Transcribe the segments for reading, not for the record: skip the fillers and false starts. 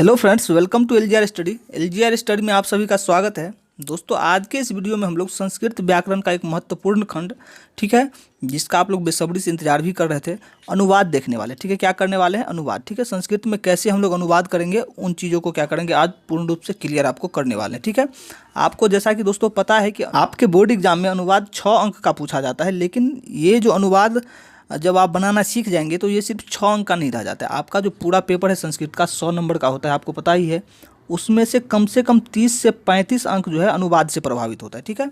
Hello friends, welcome to LGR study. LGR study में आप सभी का स्वागत है। दोस्तों, आज के इस वीडियो में हम लोग संस्कृत व्याकरण का एक महत्वपूर्ण खंड, ठीक है, जिसका आप लोग बेसब्री से इंतजार भी कर रहे थे, अनुवाद देखने वाले। ठीक है, क्या करने वाले हैं? अनुवाद। ठीक है, संस्कृत में कैसे हम लोग अनुवाद करेंगे, उन चीज़ों को क्या करेंगे आज पूर्ण रूप से क्लियर आपको करने वाले हैं। ठीक है, आपको जैसा कि दोस्तों पता है कि आपके बोर्ड एग्जाम में अनुवाद 6 अंक का पूछा जाता है, लेकिन ये जो अनुवाद जब आप बनाना सीख जाएंगे तो ये सिर्फ 6 अंक का नहीं रह जाता है। आपका जो पूरा पेपर है संस्कृत का 100 नंबर का होता है, आपको पता ही है। उसमें से कम 30 से 35 अंक जो है अनुवाद से प्रभावित होता है। ठीक है,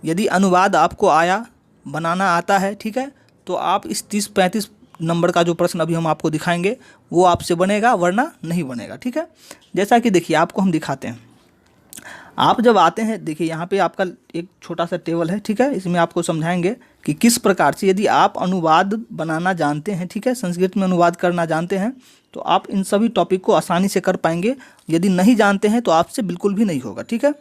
यदि अनुवाद आपको आया, बनाना आता है, ठीक है, तो आप इस 30-35 नंबर का जो प्रश्न अभी हम आपको दिखाएंगे वो आपसे बनेगा, वरना नहीं बनेगा। ठीक है, जैसा कि देखिए आपको हम दिखाते हैं। आप जब आते हैं, देखिए यहाँ पे आपका एक छोटा सा टेबल है। ठीक है, इसमें आपको समझाएंगे कि किस प्रकार से यदि आप अनुवाद बनाना जानते हैं, ठीक है, संस्कृत में अनुवाद करना जानते हैं, तो आप इन सभी टॉपिक को आसानी से कर पाएंगे। यदि नहीं जानते हैं तो आपसे बिल्कुल भी नहीं होगा। ठीक है,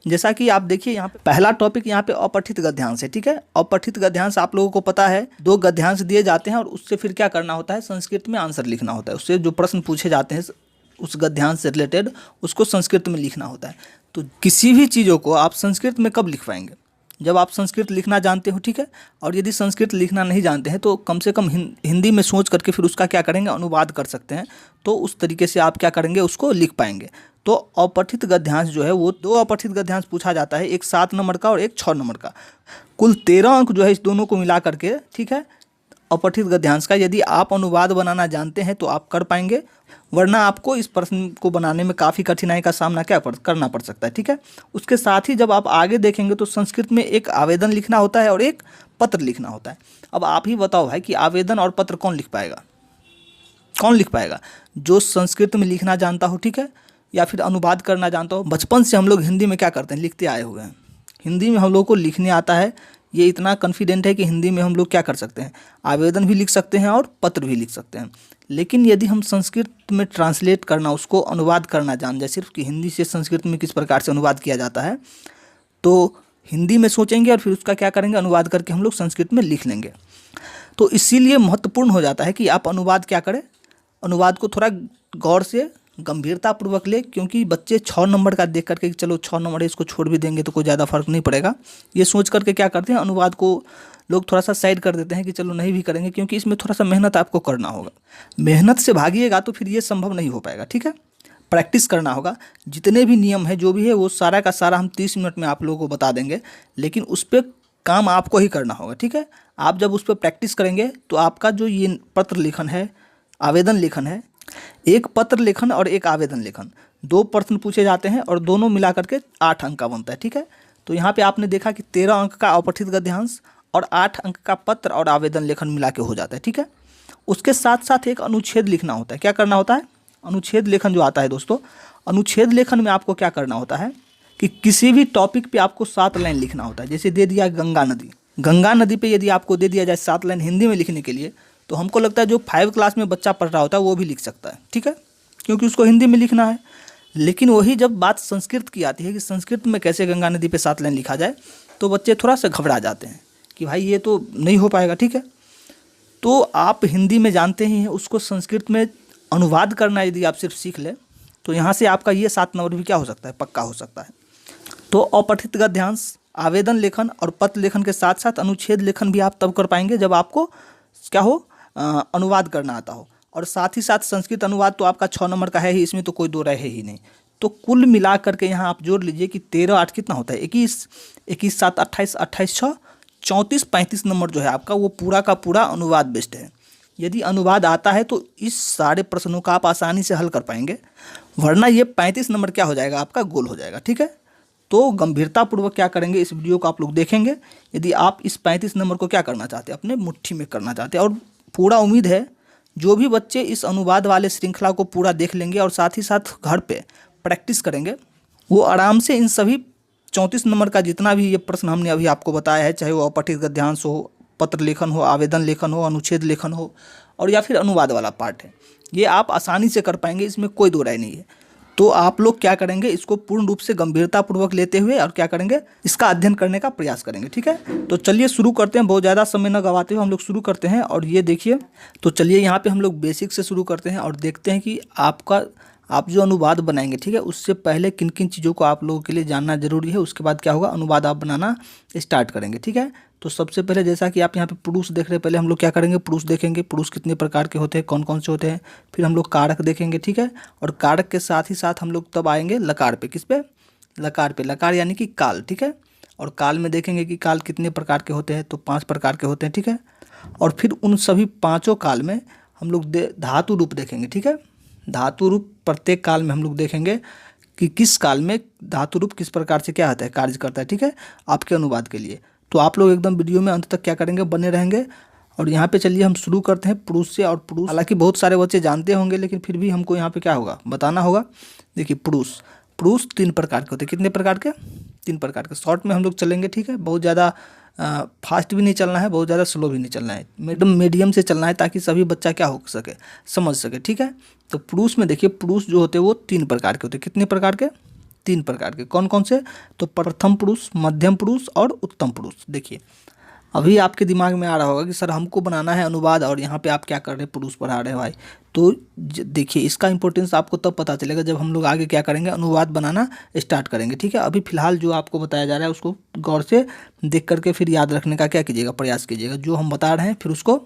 जैसा कि आप देखिए यहाँ पे पहला टॉपिक यहाँ पे अपठित गद्यांश है। ठीक है, अपठित गद्यांश आप लोगों को पता है, 2 गद्यांश दिए जाते हैं और उससे फिर क्या करना होता है, संस्कृत में आंसर लिखना होता है। उससे जो प्रश्न पूछे जाते हैं उस गद्यांश से रिलेटेड, उसको संस्कृत में लिखना होता है। तो किसी भी चीज़ों को आप संस्कृत में कब लिख पाएंगे? जब आप संस्कृत लिखना जानते हो। ठीक है, और यदि संस्कृत लिखना नहीं जानते हैं तो कम से कम हिंदी में सोच करके फिर उसका क्या करेंगे, अनुवाद कर सकते हैं। तो उस तरीके से आप क्या करेंगे, उसको लिख पाएंगे। तो अपठित गद्यांश जो है वो 2 अपठित गद्यांश पूछा जाता है, एक 7 नंबर का और एक 6 नंबर का। कुल 13 अंक जो है इस दोनों को मिला करके, ठीक है, अपठित गद्यांश का यदि आप अनुवाद बनाना जानते हैं तो आप कर पाएंगे, वरना आपको इस प्रश्न को बनाने में काफ़ी कठिनाई का सामना करना पड़ सकता है। ठीक है, उसके साथ ही जब आप आगे देखेंगे तो संस्कृत में एक आवेदन लिखना होता है और एक पत्र लिखना होता है। अब आप ही बताओ भाई कि आवेदन और पत्र कौन लिख पाएगा? कौन लिख पाएगा? जो संस्कृत में लिखना जानता हो, ठीक है, या फिर अनुवाद करना जानता हो। बचपन से हम लोग हिंदी में क्या करते हैं, लिखते आए हुए हैं। हिंदी में हम लोग को लिखने आता है, ये इतना कॉन्फिडेंट है कि हिंदी में हम लोग क्या कर सकते हैं, आवेदन भी लिख सकते हैं और पत्र भी लिख सकते हैं। लेकिन यदि हम संस्कृत में ट्रांसलेट करना, उसको अनुवाद करना जान जाए, सिर्फ कि हिंदी से संस्कृत में किस प्रकार से अनुवाद किया जाता है, तो हिंदी में सोचेंगे और फिर उसका क्या करेंगे, अनुवाद करके हम लोग संस्कृत में लिख लेंगे। तो इसीलिए महत्वपूर्ण हो जाता है कि आप अनुवाद क्या करें, अनुवाद को थोड़ा गौर से गंभीरतापूर्वक ले, क्योंकि बच्चे 6 नंबर का देख करके चलो 6 नंबर है, इसको छोड़ भी देंगे तो कोई ज़्यादा फर्क नहीं पड़ेगा, ये सोच करके क्या करते हैं, अनुवाद को लोग थोड़ा सा साइड कर देते हैं कि चलो नहीं भी करेंगे, क्योंकि इसमें थोड़ा सा मेहनत आपको करना होगा। मेहनत से भागिएगा तो फिर ये संभव नहीं हो पाएगा। ठीक है, प्रैक्टिस करना होगा। जितने भी नियम है, जो भी है, वो सारा का सारा हम 30 मिनट में आप लोगों को बता देंगे, लेकिन उस पर काम आपको ही करना होगा। ठीक है, आप जब उस पर प्रैक्टिस करेंगे तो आपका जो ये पत्र लेखन है, आवेदन लेखन है, एक पत्र लेखन और एक आवेदन लेखन, 2 प्रश्न पूछे जाते हैं और दोनों मिला करके 8 अंक का बनता है। ठीक है, तो यहाँ पे आपने देखा कि 13 अंक का अपठित गद्यांश और 8 अंक का पत्र और आवेदन लेखन मिला के हो जाता है। ठीक है, उसके साथ साथ एक अनुच्छेद लिखना होता है। क्या करना होता है? अनुच्छेद लेखन जो आता है दोस्तों, अनुच्छेद लेखन में आपको क्या करना होता है कि किसी भी टॉपिक पे आपको 7 लाइन लिखना होता है। जैसे दे दिया गंगा नदी, गंगा नदी पे यदि आपको दे दिया जाए 7 लाइन हिंदी में लिखने के लिए, तो हमको लगता है जो 5 क्लास में बच्चा पढ़ रहा होता है वो भी लिख सकता है। ठीक है, क्योंकि उसको हिंदी में लिखना है। लेकिन वही जब बात संस्कृत की आती है कि संस्कृत में कैसे गंगा नदी पे 7 लाइन लिखा जाए, तो बच्चे थोड़ा सा घबरा जाते हैं कि भाई ये तो नहीं हो पाएगा। ठीक है, तो आप हिंदी में जानते ही हैं, उसको संस्कृत में अनुवाद करना यदि आप सिर्फ सीख लें तो यहाँ से आपका ये 7 नंबर भी क्या हो सकता है, पक्का हो सकता है। तो अपठित गद्यांश, आवेदन लेखन और पत्र लेखन के साथ साथ अनुच्छेद लेखन भी आप तब कर पाएंगे जब आपको क्या हो, अनुवाद करना आता हो। और साथ ही साथ संस्कृत अनुवाद तो आपका 6 नंबर का है ही, इसमें तो कोई दो राय है ही नहीं। तो कुल मिला करके यहाँ आप जोड़ लीजिए कि 13 8 कितना होता है, 21, 21 7 28, 28 6 34, 35 नंबर जो है आपका, वो पूरा का पूरा अनुवाद बेस्ड है। यदि अनुवाद आता है तो इस सारे प्रश्नों का आप आसानी से हल कर पाएंगे, वरना ये 35 नंबर क्या हो जाएगा, आपका गोल हो जाएगा। ठीक है, तो गंभीरतापूर्वक क्या करेंगे, इस वीडियो को आप लोग देखेंगे यदि आप इस 35 नंबर को क्या करना चाहते हैं, अपने मुट्ठी में करना चाहते हैं। और पूरा उम्मीद है जो भी बच्चे इस अनुवाद वाले श्रृंखला को पूरा देख लेंगे और साथ ही साथ घर पे प्रैक्टिस करेंगे, वो आराम से इन सभी 34 नंबर का जितना भी ये प्रश्न हमने अभी आपको बताया है, चाहे वो अपठित गद्यांश हो, पत्र लेखन हो, आवेदन लेखन हो, अनुच्छेद लेखन हो, और या फिर अनुवाद वाला पार्ट है, ये आप आसानी से कर पाएंगे, इसमें कोई दो राय नहीं है। तो आप लोग क्या करेंगे, इसको पूर्ण रूप से गंभीरतापूर्वक लेते हुए और क्या करेंगे, इसका अध्ययन करने का प्रयास करेंगे। ठीक है, तो चलिए शुरू करते हैं, बहुत ज़्यादा समय न गवाते हुए हम लोग शुरू करते हैं। और ये देखिए, तो चलिए यहाँ पे हम लोग बेसिक से शुरू करते हैं और देखते हैं कि आपका आप जो अनुवाद बनाएंगे, ठीक है, उससे पहले किन किन चीज़ों को आप लोगों के लिए जानना जरूरी है, उसके बाद क्या होगा, अनुवाद आप बनाना स्टार्ट करेंगे। ठीक है, तो सबसे पहले जैसा कि आप यहाँ पे पुरुष देख रहे हैं, पहले हम लोग क्या करेंगे, पुरुष देखेंगे, पुरुष कितने प्रकार के होते हैं, कौन कौन से होते हैं। फिर हम लोग कारक देखेंगे, ठीक है, और कारक के साथ ही साथ हम लोग तब आएंगे लकार पे। किस पे? लकार पे। लकार यानी कि काल। ठीक है, और काल में देखेंगे कि काल कितने प्रकार के होते हैं, तो 5 प्रकार के होते हैं। ठीक है, और फिर उन सभी 5 काल में हम लोग धातु रूप देखेंगे। ठीक है, धातु रूप प्रत्येक काल में हम लोग देखेंगे कि किस काल में धातु रूप किस प्रकार से क्या होता है, कार्य करता है। ठीक है, आपके अनुवाद के लिए। तो आप लोग एकदम वीडियो में अंत तक क्या करेंगे, बने रहेंगे। और यहाँ पे चलिए हम शुरू करते हैं पुरुष से। और पुरुष हालांकि बहुत सारे बच्चे जानते होंगे, लेकिन फिर भी हमको यहाँ पे क्या होगा, बताना होगा। देखिए पुरुष 3 प्रकार के होते हैं। कितने प्रकार के? 3 प्रकार के। शॉर्ट में हम लोग चलेंगे। ठीक है, बहुत ज़्यादा फास्ट भी नहीं चलना है, बहुत ज़्यादा स्लो भी नहीं चलना है, एकदम मीडियम से चलना है, ताकि सभी बच्चा क्या हो सके, समझ सके। ठीक है, तो पुरुष में देखिए, पुरुष जो होते हैं वो 3 प्रकार के होते हैं। कितने प्रकार के? 3 प्रकार के। कौन कौन से? तो प्रथम पुरुष, मध्यम पुरुष और उत्तम पुरुष। देखिए अभी आपके दिमाग में आ रहा होगा कि सर हमको बनाना है अनुवाद, और यहाँ पे आप क्या कर रहे हैं, पुरुष पढ़ा रहे हैं भाई। तो देखिए इसका इंपॉर्टेंस आपको तब पता चलेगा जब हम लोग आगे क्या करेंगे, अनुवाद बनाना स्टार्ट करेंगे। ठीक है, अभी फिलहाल जो आपको बताया जा रहा है उसको गौर से देख करके फिर याद रखने का क्या कीजिएगा, प्रयास कीजिएगा। जो हम बता रहे हैं फिर उसको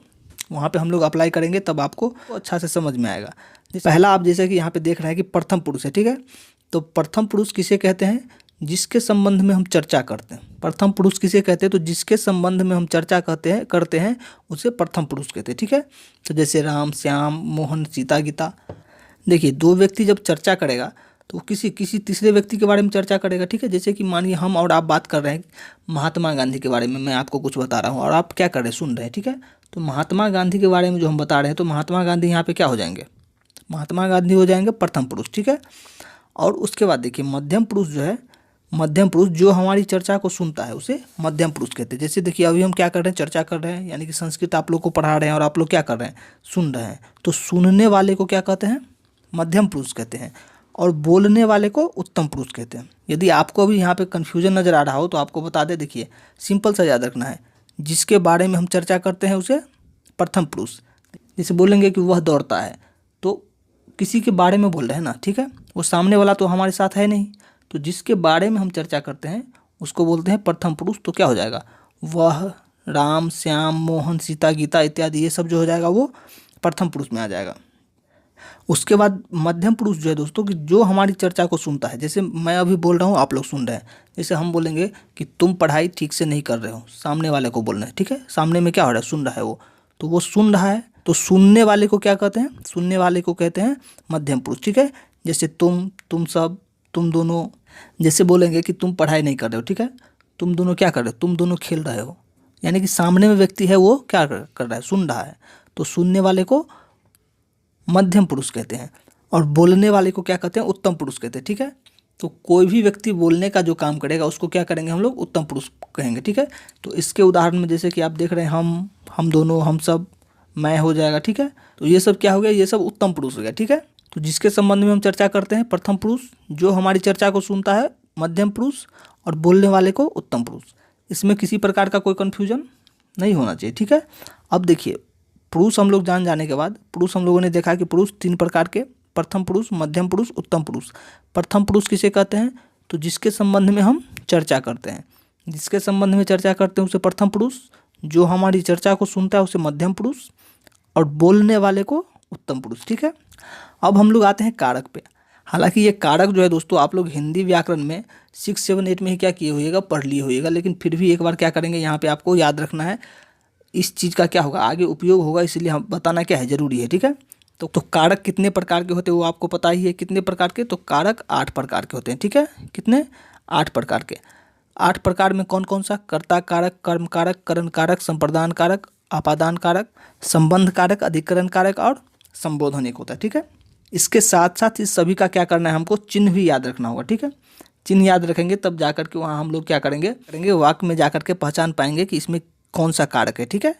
वहाँ पे हम लोग अप्लाई करेंगे, तब आपको अच्छा से समझ में आएगा। पहला आप जैसे कि यहाँ पे देख रहे हैं कि प्रथम पुरुष है। ठीक है, तो प्रथम पुरुष किसे कहते हैं? जिसके संबंध में हम चर्चा करते हैं। प्रथम पुरुष किसे कहते हैं? तो जिसके संबंध में हम चर्चा करते हैं उसे प्रथम पुरुष कहते हैं। ठीक है, तो जैसे राम, श्याम, मोहन, सीता, गीता। देखिए 2 व्यक्ति जब चर्चा करेगा तो किसी तीसरे व्यक्ति के बारे में चर्चा करेगा। ठीक है, जैसे कि मानिए हम और आप बात कर रहे हैं महात्मा गांधी के बारे में, मैं आपको कुछ बता रहा हूँ और आप क्या कर रहे हैं, सुन रहे हैं। ठीक है, तो महात्मा गांधी के बारे में जो हम बता रहे हैं, तो महात्मा गांधी यहाँ पे क्या हो जाएंगे, महात्मा गांधी हो जाएंगे प्रथम पुरुष। ठीक है, और उसके बाद देखिए मध्यम पुरुष जो है, मध्यम पुरुष जो हमारी चर्चा को सुनता है उसे मध्यम पुरुष कहते हैं। जैसे देखिए अभी हम क्या कर रहे हैं, चर्चा कर रहे हैं, यानी कि संस्कृत आप लोग को पढ़ा रहे हैं और आप लोग क्या कर रहे हैं, सुन रहे हैं। तो सुनने वाले को क्या कहते हैं, मध्यम पुरुष कहते हैं, और बोलने वाले को उत्तम पुरुष कहते हैं। यदि आपको अभी यहाँ पे कन्फ्यूजन नज़र आ रहा हो तो आपको बता दें, देखिए सिंपल सा याद रखना है, जिसके बारे में हम चर्चा करते हैं उसे प्रथम पुरुष। जैसे बोलेंगे कि वह दौड़ता है, तो किसी के बारे में बोल रहे हैं ना। ठीक है, वो सामने वाला तो हमारे साथ है नहीं, तो जिसके बारे में हम चर्चा करते हैं उसको बोलते हैं प्रथम पुरुष। तो क्या हो जाएगा, वह, राम, श्याम, मोहन, सीता, गीता इत्यादि, ये सब जो हो जाएगा वो प्रथम पुरुष में आ जाएगा। उसके बाद मध्यम पुरुष जो है दोस्तों, कि जो हमारी चर्चा को सुनता है। जैसे मैं अभी बोल रहा हूँ, आप लोग सुन रहे हैं। जैसे हम बोलेंगे कि तुम पढ़ाई ठीक से नहीं कर रहे हो, सामने वाले को बोलना है। ठीक है, सामने में क्या हो रहा है, सुन रहा है वो, तो वो सुन रहा है, तो सुनने वाले को क्या कहते हैं, सुनने वाले को कहते हैं मध्यम पुरुष। ठीक है, जैसे तुम सब, तुम दोनों। जैसे बोलेंगे कि तुम पढ़ाई नहीं कर रहे हो, ठीक है, तुम दोनों क्या कर रहे हो, तुम दोनों खेल रहे हो, यानी कि सामने में व्यक्ति है वो क्या कर रहा है, सुन रहा है, तो सुनने वाले को मध्यम पुरुष कहते हैं, और बोलने वाले को क्या कहते हैं, उत्तम पुरुष कहते हैं। ठीक है, तो कोई भी व्यक्ति बोलने का जो काम करेगा उसको क्या करेंगे हम लोग, उत्तम पुरुष कहेंगे। ठीक है, तो इसके उदाहरण में जैसे कि आप देख रहे हैं, हम दोनों, हम सब, मैं हो जाएगा। ठीक है, तो ये सब क्या हो गया, ये सब उत्तम पुरुष हो गया। ठीक है, तो जिसके संबंध में हम चर्चा करते हैं प्रथम पुरुष, जो हमारी चर्चा को सुनता है मध्यम पुरुष, और बोलने वाले को उत्तम पुरुष। इसमें किसी प्रकार का कोई कन्फ्यूजन नहीं होना चाहिए। ठीक है, अब देखिए पुरुष हम लोग जाने के बाद, पुरुष हम लोगों ने देखा कि पुरुष 3 प्रकार के, प्रथम पुरुष, मध्यम पुरुष, उत्तम पुरुष। प्रथम पुरुष किसे कहते हैं, तो जिसके संबंध में हम चर्चा करते हैं, जिसके संबंध में चर्चा करते हैं उसे प्रथम पुरुष, जो हमारी चर्चा को सुनता है उसे मध्यम पुरुष, और बोलने वाले को उत्तम पुरुष। ठीक है, अब हम लोग आते हैं कारक पे। हालांकि ये कारक जो है दोस्तों, आप लोग हिंदी व्याकरण में 6, 7, 8 में ही क्या किए होइएगा, पढ़ लिए होइएगा, लेकिन फिर भी एक बार क्या करेंगे, यहाँ पे आपको याद रखना है, इस चीज़ का क्या होगा, आगे उपयोग होगा, इसलिए हम बताना क्या है, ज़रूरी है। ठीक है, तो कारक कितने प्रकार के होते हैं वो आपको पता ही है। कितने प्रकार के, तो कारक 8 प्रकार के होते हैं। ठीक है, कितने, 8 प्रकार के। 8 प्रकार में कौन कौन सा, कर्ता कारक, कर्म कारक, करण कारक, संप्रदान कारक, आपादान कारक, संबंध कारक, अधिकरण कारक और संबोधन एक होता है। ठीक है, इसके साथ साथ इस सभी का क्या करना है, हमको चिन्ह भी याद रखना होगा। ठीक है, चिन्ह याद रखेंगे तब जाकर के वहाँ हम लोग क्या करेंगे वाक्य में जाकर के पहचान पाएंगे कि इसमें कौन सा कारक है। ठीक है,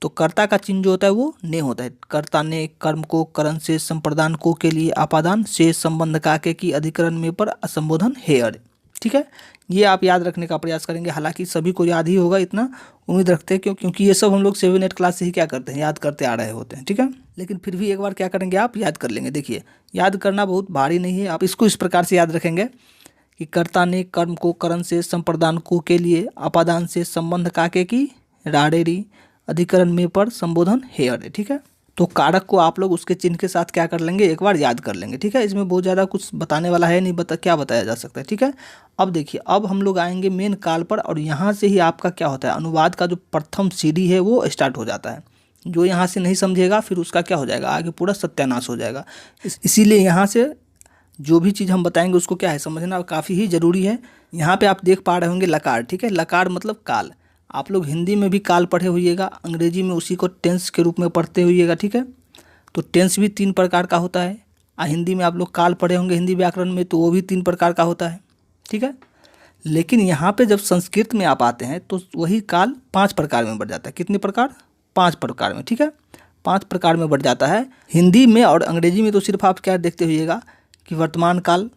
तो कर्ता का चिन्ह जो होता है वो ने होता है। कर्ता ने, कर्म को, करण से, संप्रदान को के लिए आपादान, से, संबंध काके की, अधिकरण में पर, असंबोधन हे अरे। ठीक है, ये आप याद रखने का प्रयास करेंगे। हालांकि सभी को याद ही होगा, इतना उम्मीद रखते हैं, क्योंकि ये सब हम लोग 7-8 क्लास से ही क्या करते हैं, याद करते आ रहे होते हैं। ठीक है, लेकिन फिर भी एक बार क्या करेंगे, आप याद कर लेंगे। देखिए, याद करना बहुत भारी नहीं है, आप इसको इस प्रकार से याद रखेंगे कि कर्ता ने कर्म को करण से संप्रदान को के लिए अपादान से संबंध काके की राडेरी अधिकरण में पर संबोधन है अरे। ठीक है, तो कारक को आप लोग उसके चिन्ह के साथ क्या कर लेंगे, एक बार याद कर लेंगे। ठीक है, इसमें बहुत ज़्यादा कुछ बताने वाला है नहीं, क्या बताया जा सकता है। ठीक है, अब देखिए, अब हम लोग आएंगे मेन काल पर, और यहाँ से ही आपका क्या होता है, अनुवाद का जो प्रथम सीढ़ी है वो स्टार्ट हो जाता है। जो यहाँ से नहीं समझेगा फिर उसका क्या हो जाएगा, आगे पूरा सत्यानाश हो जाएगा। इसीलिए यहाँ से जो भी चीज़ हम बताएंगे उसको क्या है, समझना काफ़ी ही ज़रूरी है। यहाँ पे आप देख पा रहे होंगे लकार। ठीक है, लकार मतलब काल। आप लोग हिंदी में भी काल पढ़े होइएगा, अंग्रेजी में उसी को टेंस के रूप में पढ़ते होइएगा। ठीक है, तो टेंस भी 3 प्रकार का होता है, हिंदी में आप लोग काल पढ़े होंगे हिंदी व्याकरण में, तो वो भी 3 प्रकार का होता है। ठीक है, लेकिन यहाँ पे जब संस्कृत में आप आते हैं तो वही काल 5 प्रकार में बढ़ जाता है। कितने प्रकार, 5 प्रकार में। ठीक है, 5 प्रकार में बढ़ जाता है। हिंदी में और अंग्रेजी में तो सिर्फ आप क्या देखते होइएगा कि वर्तमान काल,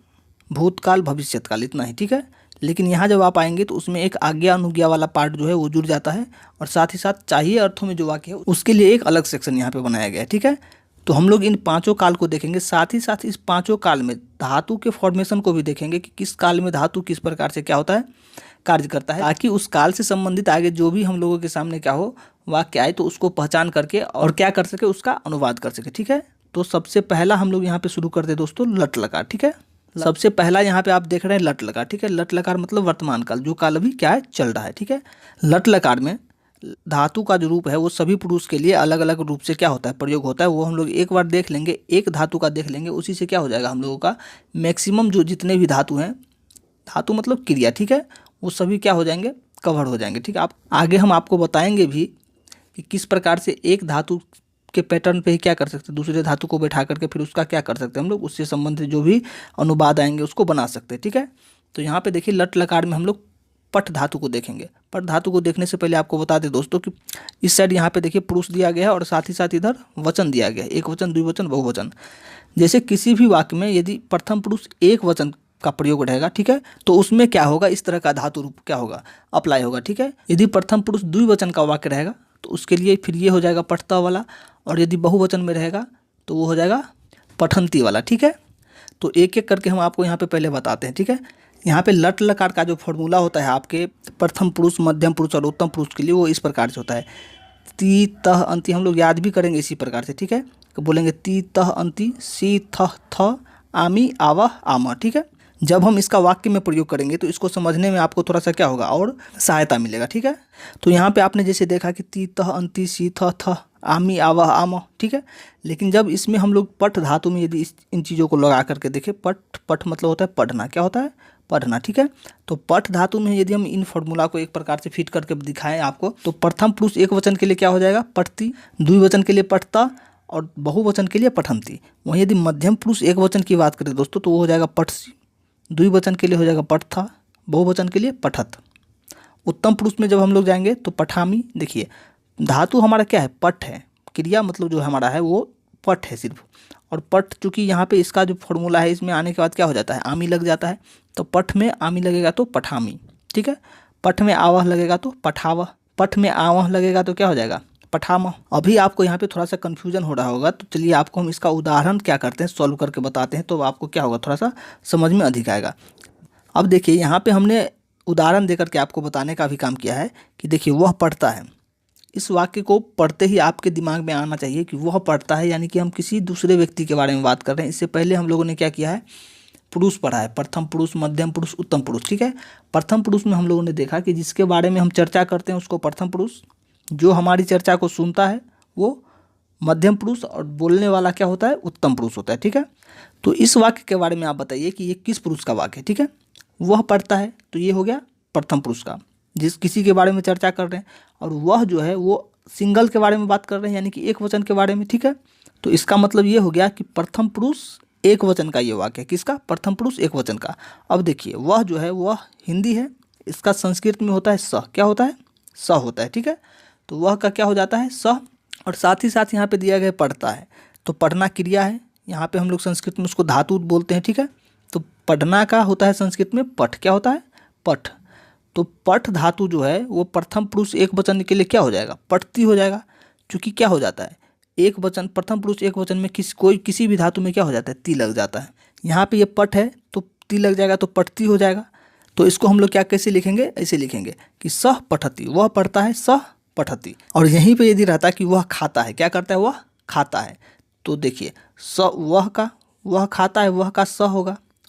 भूतकाल, भविष्यत काल, इतना ही। ठीक है, लेकिन यहाँ जब आप आएंगे तो उसमें एक आज्ञा अनुज्ञा वाला पार्ट जो है वो जुड़ जाता है, और साथ ही साथ चाहिए अर्थों में जो वाक्य है उसके लिए एक अलग सेक्शन यहाँ पे बनाया गया है। ठीक है, तो हम लोग इन 5 काल को देखेंगे, साथ ही साथ इस 5 काल में धातु के फॉर्मेशन को भी देखेंगे कि किस काल में धातु किस प्रकार से क्या होता है, कार्य करता है, ताकि उस काल से संबंधित आगे जो भी हम लोगों के सामने क्या हो, वाक्य आए, तो उसको पहचान करके और क्या कर सके, उसका अनुवाद कर सके। ठीक है, तो सबसे पहला हम लोग यहाँ पे शुरू करते हैं दोस्तों, लट लकार। ठीक है, सबसे पहला यहाँ पे आप देख रहे हैं लट लकार। ठीक है, लट लकार मतलब वर्तमान काल, जो काल अभी क्या है, चल रहा है। ठीक है, लट लकार में धातु का जो रूप है वो सभी पुरुष के लिए अलग अलग रूप से क्या होता है, प्रयोग होता है। वो हम लोग एक बार देख लेंगे, एक धातु का देख लेंगे, उसी से क्या हो जाएगा हम लोगों का मैक्सिमम जो जितने भी धातु हैं, धातु मतलब क्रिया, ठीक है, वो सभी क्या हो जाएंगे, कवर हो जाएंगे। ठीक है, आप आगे हम आपको बताएंगे भी कि किस प्रकार से एक धातु के पैटर्न पे ही क्या कर सकते हैं, दूसरे धातु को बैठा करके फिर उसका क्या कर सकते हैं हम लोग, उससे संबंधित जो भी अनुवाद आएंगे उसको बना सकते हैं। ठीक है, तो यहाँ पे देखिए लट लकार में हम लोग पट धातु को देखेंगे। पट धातु को देखने से पहले आपको बता दें दोस्तों कि इस साइड यहाँ पे देखिए पुरुष दिया गया है, और साथ ही साथ इधर वचन दिया गया है, एक वचन, द्विवचन, बहुवचन। जैसे किसी भी वाक्य में यदि प्रथम पुरुष एक वचन का प्रयोग रहेगा, ठीक है, तो उसमें क्या होगा, इस तरह का धातु रूप क्या होगा, अप्लाई होगा। ठीक है, यदि प्रथम पुरुष द्विवचन का वाक्य रहेगा तो उसके लिए फिर ये हो जाएगा पठता वाला, और यदि बहुवचन में रहेगा तो वो हो जाएगा पठंती वाला। ठीक है, तो एक एक करके हम आपको यहाँ पे पहले बताते हैं। ठीक है, यहाँ पे लट लकार का जो फॉर्मूला होता है आपके प्रथम पुरुष, मध्यम पुरुष और उत्तम पुरुष के लिए, वो इस प्रकार से होता है, ती तह अंति। हम लोग याद भी करेंगे इसी प्रकार से। ठीक है, तो बोलेंगे ती तह अंति, सी थह थ, आमी आवह आमा। ठीक है, जब हम इसका वाक्य में प्रयोग करेंगे तो इसको समझने में आपको थोड़ा सा क्या होगा, और सहायता मिलेगा। ठीक है, तो यहाँ पे आपने जैसे देखा कि ती तह अंति, सी थह थ, आमी आवह आम। ठीक है, लेकिन जब इसमें हम लोग पठ धातु में यदि इन चीज़ों को लगा करके देखें, पठ, पठ मतलब होता है पढ़ना, क्या होता है, पढ़ना। ठीक है, तो पठ धातु में यदि हम इन फॉर्मूला को एक प्रकार से फिट करके दिखाएं आपको, तो प्रथम पुरुष एक वचन के लिए क्या हो जाएगा, पठती, द्विवचन के लिए पठता, और बहुवचन के लिए पठंती। वहीं यदि मध्यम पुरुष एक वचन की बात करें दोस्तों तो वो हो जाएगा पठसी, द्विवचन के लिए हो जाएगा पठथा, बहुवचन के लिए पठत। उत्तम पुरुष में जब हम लोग जाएंगे तो पठामी। देखिए धातु हमारा क्या है, पठ है, क्रिया मतलब जो हमारा है वो पठ है सिर्फ, और पठ चूँकि यहाँ पे इसका जो फॉर्मूला है इसमें आने के बाद क्या हो जाता है, आमी लग जाता है, तो पठ में आमी लगेगा तो पठामी। ठीक है, पठ में आवह लगेगा तो पठावह, पठ में आवह लगेगा तो क्या हो जाएगा, पठामह। अभी आपको यहाँ पे थोड़ा सा कन्फ्यूजन हो रहा होगा, तो चलिए आपको हम इसका उदाहरण क्या करते हैं, सॉल्व करके बताते हैं, तो आपको क्या होगा, थोड़ा सा समझ में अधिक आएगा। अब देखिए यहाँ पे हमने उदाहरण देकर के आपको बताने का भी काम किया है कि देखिए वह पढ़ता है। इस वाक्य को पढ़ते ही आपके दिमाग में आना चाहिए कि वह पढ़ता है, यानी कि हम किसी दूसरे व्यक्ति के बारे में बात कर रहे हैं। इससे पहले हम लोगों ने क्या किया है, पुरुष पढ़ा है, प्रथम पुरुष, मध्यम पुरुष, उत्तम पुरुष। ठीक है, प्रथम पुरुष में हम लोगों ने देखा कि जिसके बारे में हम चर्चा करते हैं उसको प्रथम पुरुष, जो हमारी चर्चा को सुनता है वो मध्यम पुरुष, और बोलने वाला क्या होता है, उत्तम पुरुष होता है। ठीक है, तो इस वाक्य के बारे में आप बताइए कि ये किस पुरुष का वाक्य है। ठीक है, वह पढ़ता है, तो ये हो गया प्रथम पुरुष का, जिस किसी के बारे में चर्चा कर रहे हैं, और वह जो है वो सिंगल के बारे में बात कर रहे हैं, यानी कि एक वचन के बारे में। ठीक है, तो इसका मतलब ये हो गया कि प्रथम पुरुष एक वचन का ये वाक्य है, किसका, प्रथम पुरुष एक वचन का। अब देखिए वह जो है वह हिंदी है, इसका संस्कृत में होता है स, क्या होता है, स होता है। ठीक है, तो वह का क्या हो जाता है, स, और साथ ही साथ यहाँ पे दिया गया पढ़ता है, तो पढ़ना क्रिया है, यहाँ पे हम लोग संस्कृत में उसको धातु बोलते हैं। ठीक है, तो पढ़ना का होता है संस्कृत में पठ, क्या होता है पठ। तो पठ धातु जो है वो प्रथम पुरुष एक वचन के लिए क्या हो जाएगा, पठती हो जाएगा। क्योंकि क्या हो जाता है, एक वचन प्रथम पुरुष एक वचन में किसी भी धातु में क्या हो जाता है, ती लग जाता है। यहाँ पे ये पठ है तो ती लग जाएगा तो पठती हो जाएगा। तो इसको हम लोग क्या कैसे लिखेंगे, ऐसे लिखेंगे कि सह पठती, वह पढ़ता है, सह पठती। और यहीं पे यदि रहता कि वह खाता है, क्या करता है, वह खाता है, तो देखिए वह का वह खाता है, वह का स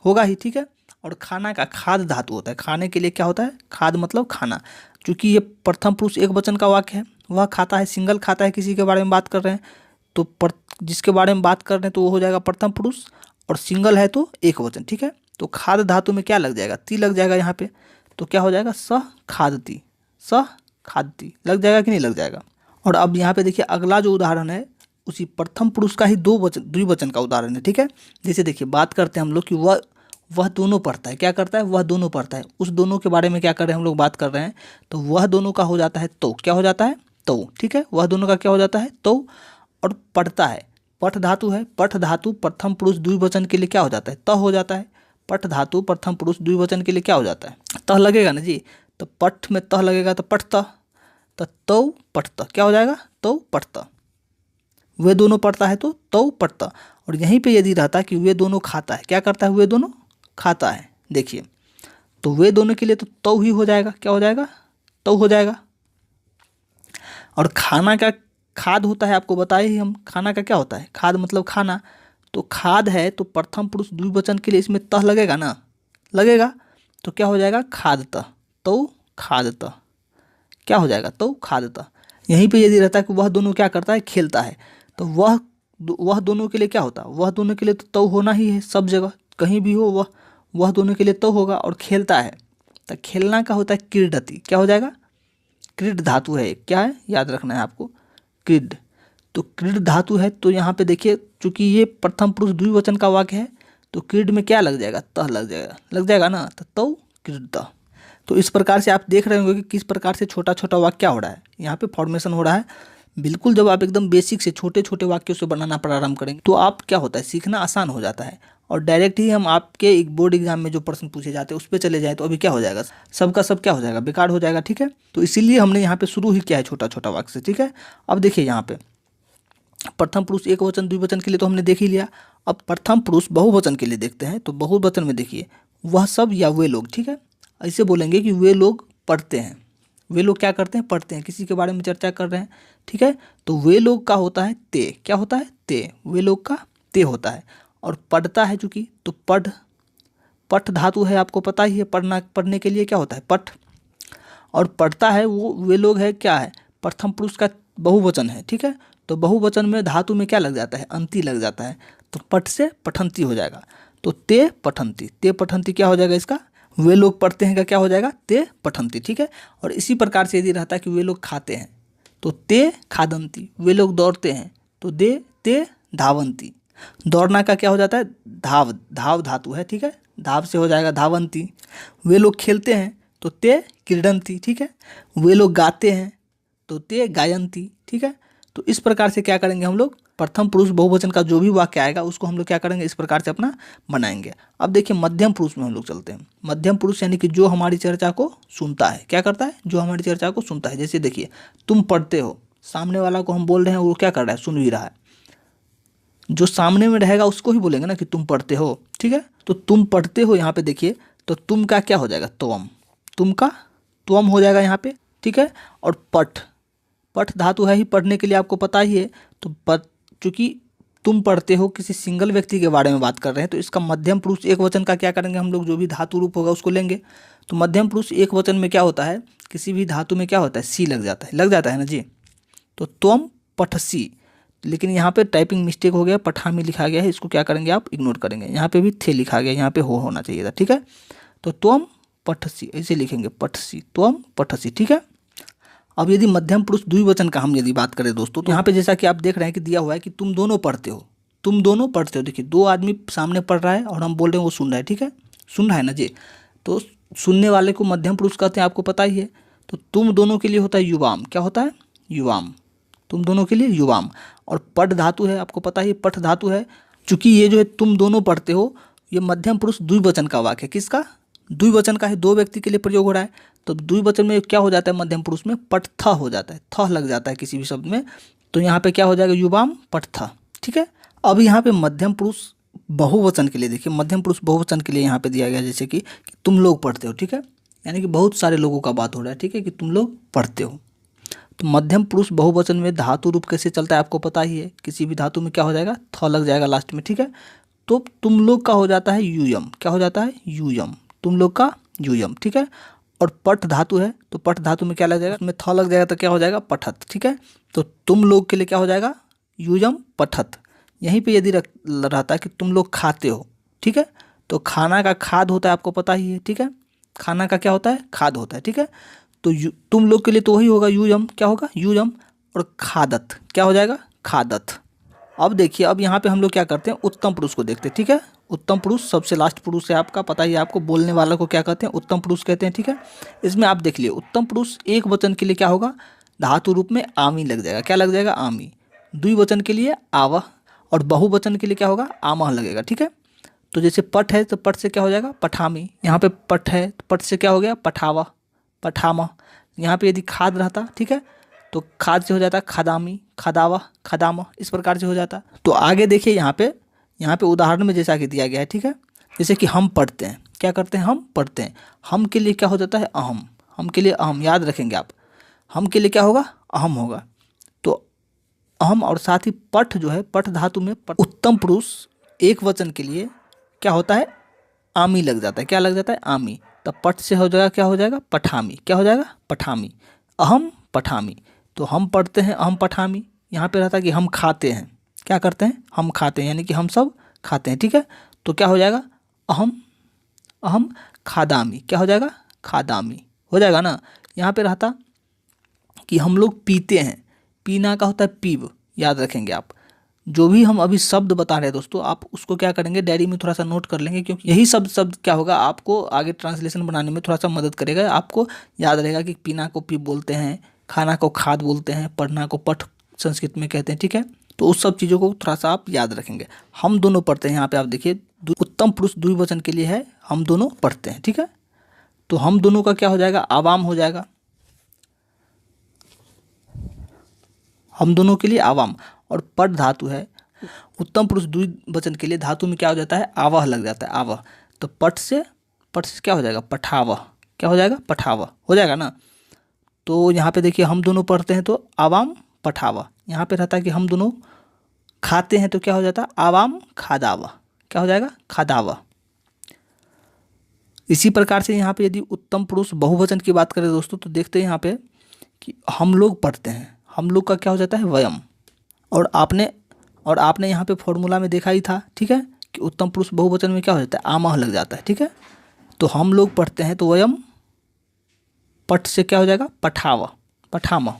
होगा ही, ठीक है। और खाना का खाद धातु होता है, खाने के लिए क्या होता है, खाद मतलब खाना। चूंकि ये प्रथम पुरुष एक वचन का वाक्य है, वह खाता है, सिंगल खाता है, किसी के बारे में बात कर रहे हैं तो जिसके बारे में बात कर रहे हैं तो वो हो जाएगा प्रथम पुरुष, और सिंगल है तो एक वचन, ठीक है। तो खाद धातु में क्या लग जाएगा, ती लग जाएगा यहाँ पे, तो क्या हो जाएगा, सह खादती, सह खादती लग जाएगा कि नहीं लग जाएगा। और अब यहाँ पे देखिए अगला जो उदाहरण है उसी प्रथम पुरुष का ही द्विवचन का उदाहरण है, ठीक है। जैसे देखिए बात करते हैं हम लोग कि वह दोनों पढ़ता है, क्या करता है, वह दोनों पढ़ता है। उस दोनों के बारे में क्या कर रहे हैं हम लोग, बात कर रहे हैं। तो वह दोनों का हो जाता है तो, क्या हो जाता है, तो, ठीक है। वह दोनों का क्या हो जाता है, तो। और पढ़ता है, पठ धातु है, पठ धातु प्रथम पुरुष द्विवचन के लिए क्या हो जाता है, त हो जाता है। पठ धातु प्रथम पुरुष द्विवचन के लिए क्या हो जाता है, तह लगेगा ना जी। तो पठ में तह लगेगा तो पठता, तो पठता क्या हो जाएगा, तो पठता। वे दोनों पढ़ता है तो पढ़ता। और यहीं पे यदि रहता कि वे दोनों खाता है, क्या करता है, वे दोनों खाता है, देखिए तो वे दोनों के लिए तो ही हो जाएगा, क्या हो जाएगा, तो हो जाएगा। और खाना का खाद होता है, आपको बताए ही हम, खाना का क्या होता है, खाद मतलब खाना। तो खाद है तो प्रथम पुरुष द्विवचन के लिए इसमें तह लगेगा ना, लगेगा। तो क्या हो जाएगा, खादतः, तो खादतः क्या हो जाएगा, तो खादतः। यहीं पे यदि रहता है कि वह दोनों क्या करता है, खेलता है, तो वह दोनों के लिए क्या होता है, वह दोनों के लिए तो होना ही है, सब जगह कहीं भी हो वह दोनों के लिए तो होगा। और खेलता है तो खेलना का होता है क्रीडति, क्या हो जाएगा, क्रीड धातु है, क्या है याद रखना है आपको, क्रीड। तो क्रीड धातु है तो यहाँ पे देखिए चूंकि ये प्रथम पुरुष द्विवचन का वाक्य है तो क्रीड में क्या लग जाएगा, तह लग जाएगा ना, तो क्रीडतः। तो इस प्रकार से आप देख रहे होंगे कि किस प्रकार से छोटा छोटा वाक्य क्या हो रहा है, यहाँ पे फॉर्मेशन हो रहा है। बिल्कुल जब आप एकदम बेसिक से छोटे छोटे वाक्यों से बनाना प्रारंभ करेंगे तो आप क्या होता है, सीखना आसान हो जाता है। और डायरेक्ट ही हम आपके एक बोर्ड एग्जाम में जो प्रश्न पूछे जाते हैं उस पर चले जाए तो अभी क्या हो जाएगा, सबका सब क्या हो जाएगा, बेकार हो जाएगा, ठीक है। तो इसीलिए हमने यहाँ पे शुरू ही किया है छोटा छोटा वाक्य से, ठीक है। अब देखिए यहाँ पे प्रथम पुरुष एक वचन द्विवचन के लिए तो हमने देख ही लिया। अब प्रथम पुरुष बहुवचन के लिए देखते हैं। तो बहुवचन में देखिए वह सब या वे लोग, ठीक है। ऐसे बोलेंगे कि वे लोग पढ़ते हैं, वे लोग क्या करते हैं, पढ़ते हैं, किसी के बारे में चर्चा कर रहे हैं, ठीक है। तो वे लोग का होता है ते, क्या होता है, ते, वे लोग का ते होता है। और पढ़ता है चूंकि तो पठ धातु है, आपको पता ही है, पढ़ने के लिए क्या होता है, पठ। और पढ़ता है वो वे लोग है, क्या है, प्रथम पुरुष का बहुवचन है, ठीक है। तो बहुवचन में धातु में क्या लग जाता है, अंति लग जाता है, तो पठ से पठंती हो जाएगा। तो ते पठंती क्या हो जाएगा इसका, वे लोग पढ़ते हैं का क्या हो जाएगा, ते पठंती, ठीक है। और इसी प्रकार से यदि रहता है कि वे लोग खाते हैं तो ते खादंती, वे लोग दौड़ते हैं तो ते धावंती। दौड़ना का क्या हो जाता है, धाव धातु है, ठीक है, धाव से हो जाएगा धावंती। वे लोग खेलते हैं तो ते क्रीडंती, ठीक है। वे लोग गाते हैं तो ते गायंती, ठीक है। तो इस प्रकार से क्या करेंगे हम लोग, प्रथम पुरुष बहुवचन का जो भी वाक्य आएगा उसको हम लोग क्या करेंगे, इस प्रकार से अपना बनाएंगे। अब देखिए मध्यम पुरुष में हम लोग चलते हैं। मध्यम पुरुष यानी कि जो हमारी चर्चा को सुनता है, क्या करता है, जो हमारी चर्चा को सुनता है। जैसे देखिए तुम पढ़ते हो, सामने वाला को हम बोल रहे हैं, वो क्या कर रहा है, सुन भी रहा है। जो सामने में रहेगा उसको ही बोलेंगे ना कि तुम पढ़ते हो, ठीक है। तो तुम पढ़ते हो यहाँ पे देखिए, तो तुम का क्या हो जाएगा, त्वम, तुम का त्वम हो जाएगा यहाँ पे, ठीक है। और पठ धातु है ही, पढ़ने के लिए आपको पता ही है। तो चूंकि तुम पढ़ते हो, किसी सिंगल व्यक्ति के बारे में बात कर रहे हैं, तो इसका मध्यम पुरुष एक वचन का क्या करेंगे हम लोग, जो भी धातु रूप होगा उसको लेंगे। तो मध्यम पुरुष एक वचन में क्या होता है, किसी भी धातु में क्या होता है, सी लग जाता है ना जी। तो त्वम पठसी, लेकिन यहाँ पे टाइपिंग मिस्टेक हो गया, पठामी लिखा गया है, इसको क्या करेंगे आप इग्नोर करेंगे। यहाँ पे भी थे लिखा गया, यहाँ पे होना चाहिए था, ठीक है। तो त्वम पठसी ऐसे लिखेंगे, पठसी, त्वम पठसी, ठीक है। अब यदि मध्यम पुरुष द्विवचन का हम यदि बात करें दोस्तों, तो यहाँ पे जैसा कि आप देख रहे हैं कि दिया हुआ है कि तुम दोनों पढ़ते हो, देखिए दो आदमी सामने पढ़ रहा है और हम बोल रहे हैं वो सुन रहा है, ठीक है, सुन रहा है ना जी। तो सुनने वाले को मध्यम पुरुष कहते हैं, आपको पता ही है। तो तुम दोनों के लिए होता है युवाम, क्या होता है, युवाम, तुम दोनों के लिए युवाम। और पठ धातु है, आपको पता ही पठ धातु है, चूंकि ये जो है तुम दोनों पढ़ते हो, ये मध्यम पुरुष द्विवचन का वाक्य है। किसका? द्विवचन का है, दो व्यक्ति के लिए प्रयोग हो रहा है। तो द्विवचन में क्या हो जाता है? मध्यम पुरुष में पठथ हो जाता है, थ लग जाता है किसी भी शब्द में। तो यहाँ पे क्या हो जाएगा? युवाम पठथ। ठीक है। अब यहाँ पे मध्यम पुरुष बहुवचन के लिए देखिए, मध्यम पुरुष बहुवचन के लिए यहाँ पे दिया गया जैसे कि तुम लोग पढ़ते हो। ठीक है, यानी कि बहुत सारे लोगों का बात हो रहा है। ठीक है, कि तुम लोग पढ़ते हो। तो मध्यम पुरुष बहुवचन में धातु रूप कैसे चलता है आपको पता ही है। किसी भी धातु में क्या हो जाएगा? थ लग जाएगा लास्ट में। ठीक है, तो तुम लोग का हो जाता है यूयम। क्या हो जाता है? यूयम। तुम लोग का यूयम। ठीक है, और पठ धातु है तो पठ धातु में क्या लग जाएगा? उसमें थ लग जाएगा तो क्या हो जाएगा? पठत। ठीक है, तो तुम लोग के लिए क्या हो जाएगा? यूयम पठत। यहीं पे यदि रहता है कि तुम लोग खाते हो। ठीक है, तो खाना का खाद होता है, आपको पता ही है। ठीक है, खाना का क्या होता है? खाद होता है। ठीक है, तो तुम लोग के लिए तो वही होगा यूयम। क्या होगा? यूयम। और खादत क्या हो जाएगा? खादत। अब देखिए, अब यहाँ पे हम लोग क्या करते हैं? उत्तम पुरुष को देखते हैं। ठीक है, उत्तम पुरुष सबसे लास्ट पुरुष है, आपका पता ही है। आपको बोलने वाला को क्या कहते हैं? उत्तम पुरुष कहते हैं। ठीक है, इसमें आप देख लिए उत्तम पुरुष एक वचन के लिए क्या होगा? धातु रूप में आमी लग जाएगा। क्या लग जाएगा? आमी। द्विवचन के लिए आवह, और बहुवचन के लिए क्या होगा? आमह लगेगा। ठीक है, तो जैसे पठ है तो पठ से क्या हो जाएगा? पठामी। यहाँ पे पठ है तो पठ से क्या हो गया? पठावा, पठामा। यहाँ पे यदि खाद रहता, ठीक है, तो खाद से हो जाता खादामी, खादावा, खादामा, इस प्रकार से हो जाता। तो आगे देखिए यहाँ पे उदाहरण में जैसा कि दिया गया है। ठीक है, जैसे कि हम पढ़ते हैं। क्या करते हैं? हम पढ़ते हैं। हम के लिए क्या हो जाता है? अहम। हम के लिए अहम, याद रखेंगे आप। हम के लिए क्या होगा? अहम होगा। तो अहम, और साथ ही पठ जो है, पठ धातु में उत्तम पुरुष एक वचन के लिए क्या होता है? आमी लग जाता है। क्या लग जाता है? आमी। तब पठ से हो जाएगा, क्या हो जाएगा? पठामी। क्या हो जाएगा? पठामी। अहम पठामी। तो हम पढ़ते हैं, अहम पठामी। यहाँ पे रहता है कि हम खाते हैं। क्या करते हैं? हम खाते हैं, यानी कि हम सब खाते हैं। ठीक है, तो क्या हो जाएगा? अहम खादामी। क्या हो जाएगा? खादामी हो जाएगा ना। यहाँ पे रहता कि हम लोग पीते हैं। पीना का होता है पीव। याद रखेंगे आप। जो भी हम अभी शब्द बता रहे हैं दोस्तों, आप उसको क्या करेंगे? डायरी में थोड़ा सा नोट कर लेंगे, क्योंकि यही शब्द क्या होगा? आपको आगे ट्रांसलेशन बनाने में थोड़ा सा मदद करेगा। आपको याद रहेगा कि पीना को पीव बोलते हैं, खाना को खाद बोलते हैं, पढ़ना को पठ संस्कृत में कहते हैं। ठीक है, तो उस सब चीज़ों को थोड़ा सा आप याद रखेंगे। हम दोनों पढ़ते हैं, यहाँ पे आप देखिए उत्तम पुरुष द्विवचन के लिए है, हम दोनों पढ़ते हैं। ठीक है, तो हम दोनों का क्या हो जाएगा? आवाम हो जाएगा। हम दोनों के लिए आवाम। और पठ धातु है, उत्तम पुरुष द्विवचन के लिए धातु में क्या हो जाता है? आवह लग जाता है, आवह। तो पठ से क्या हो जाएगा? पठावह। क्या हो जाएगा? पठावह हो जाएगा ना। तो यहाँ पे देखिए, हम दोनों पढ़ते हैं तो आवाम पठावा। यहाँ पे रहता है कि हम दोनों खाते हैं तो क्या हो जाता है? आवाम खादावा। क्या हो जाएगा? खादावा। इसी प्रकार से यहाँ पे यदि उत्तम पुरुष बहुवचन की बात करें दोस्तों, तो देखते हैं यहाँ पे कि हम लोग पढ़ते हैं। हम लोग का क्या हो जाता है? वयम। और आपने यहाँ पे फॉर्मूला में देखा ही था। ठीक है, कि उत्तम पुरुष बहुवचन में क्या हो जाता है? आमह लग जाता है। ठीक है, तो हम लोग पढ़ते हैं तो वयम, पठ से क्या हो जाएगा? पठावा, पठामा।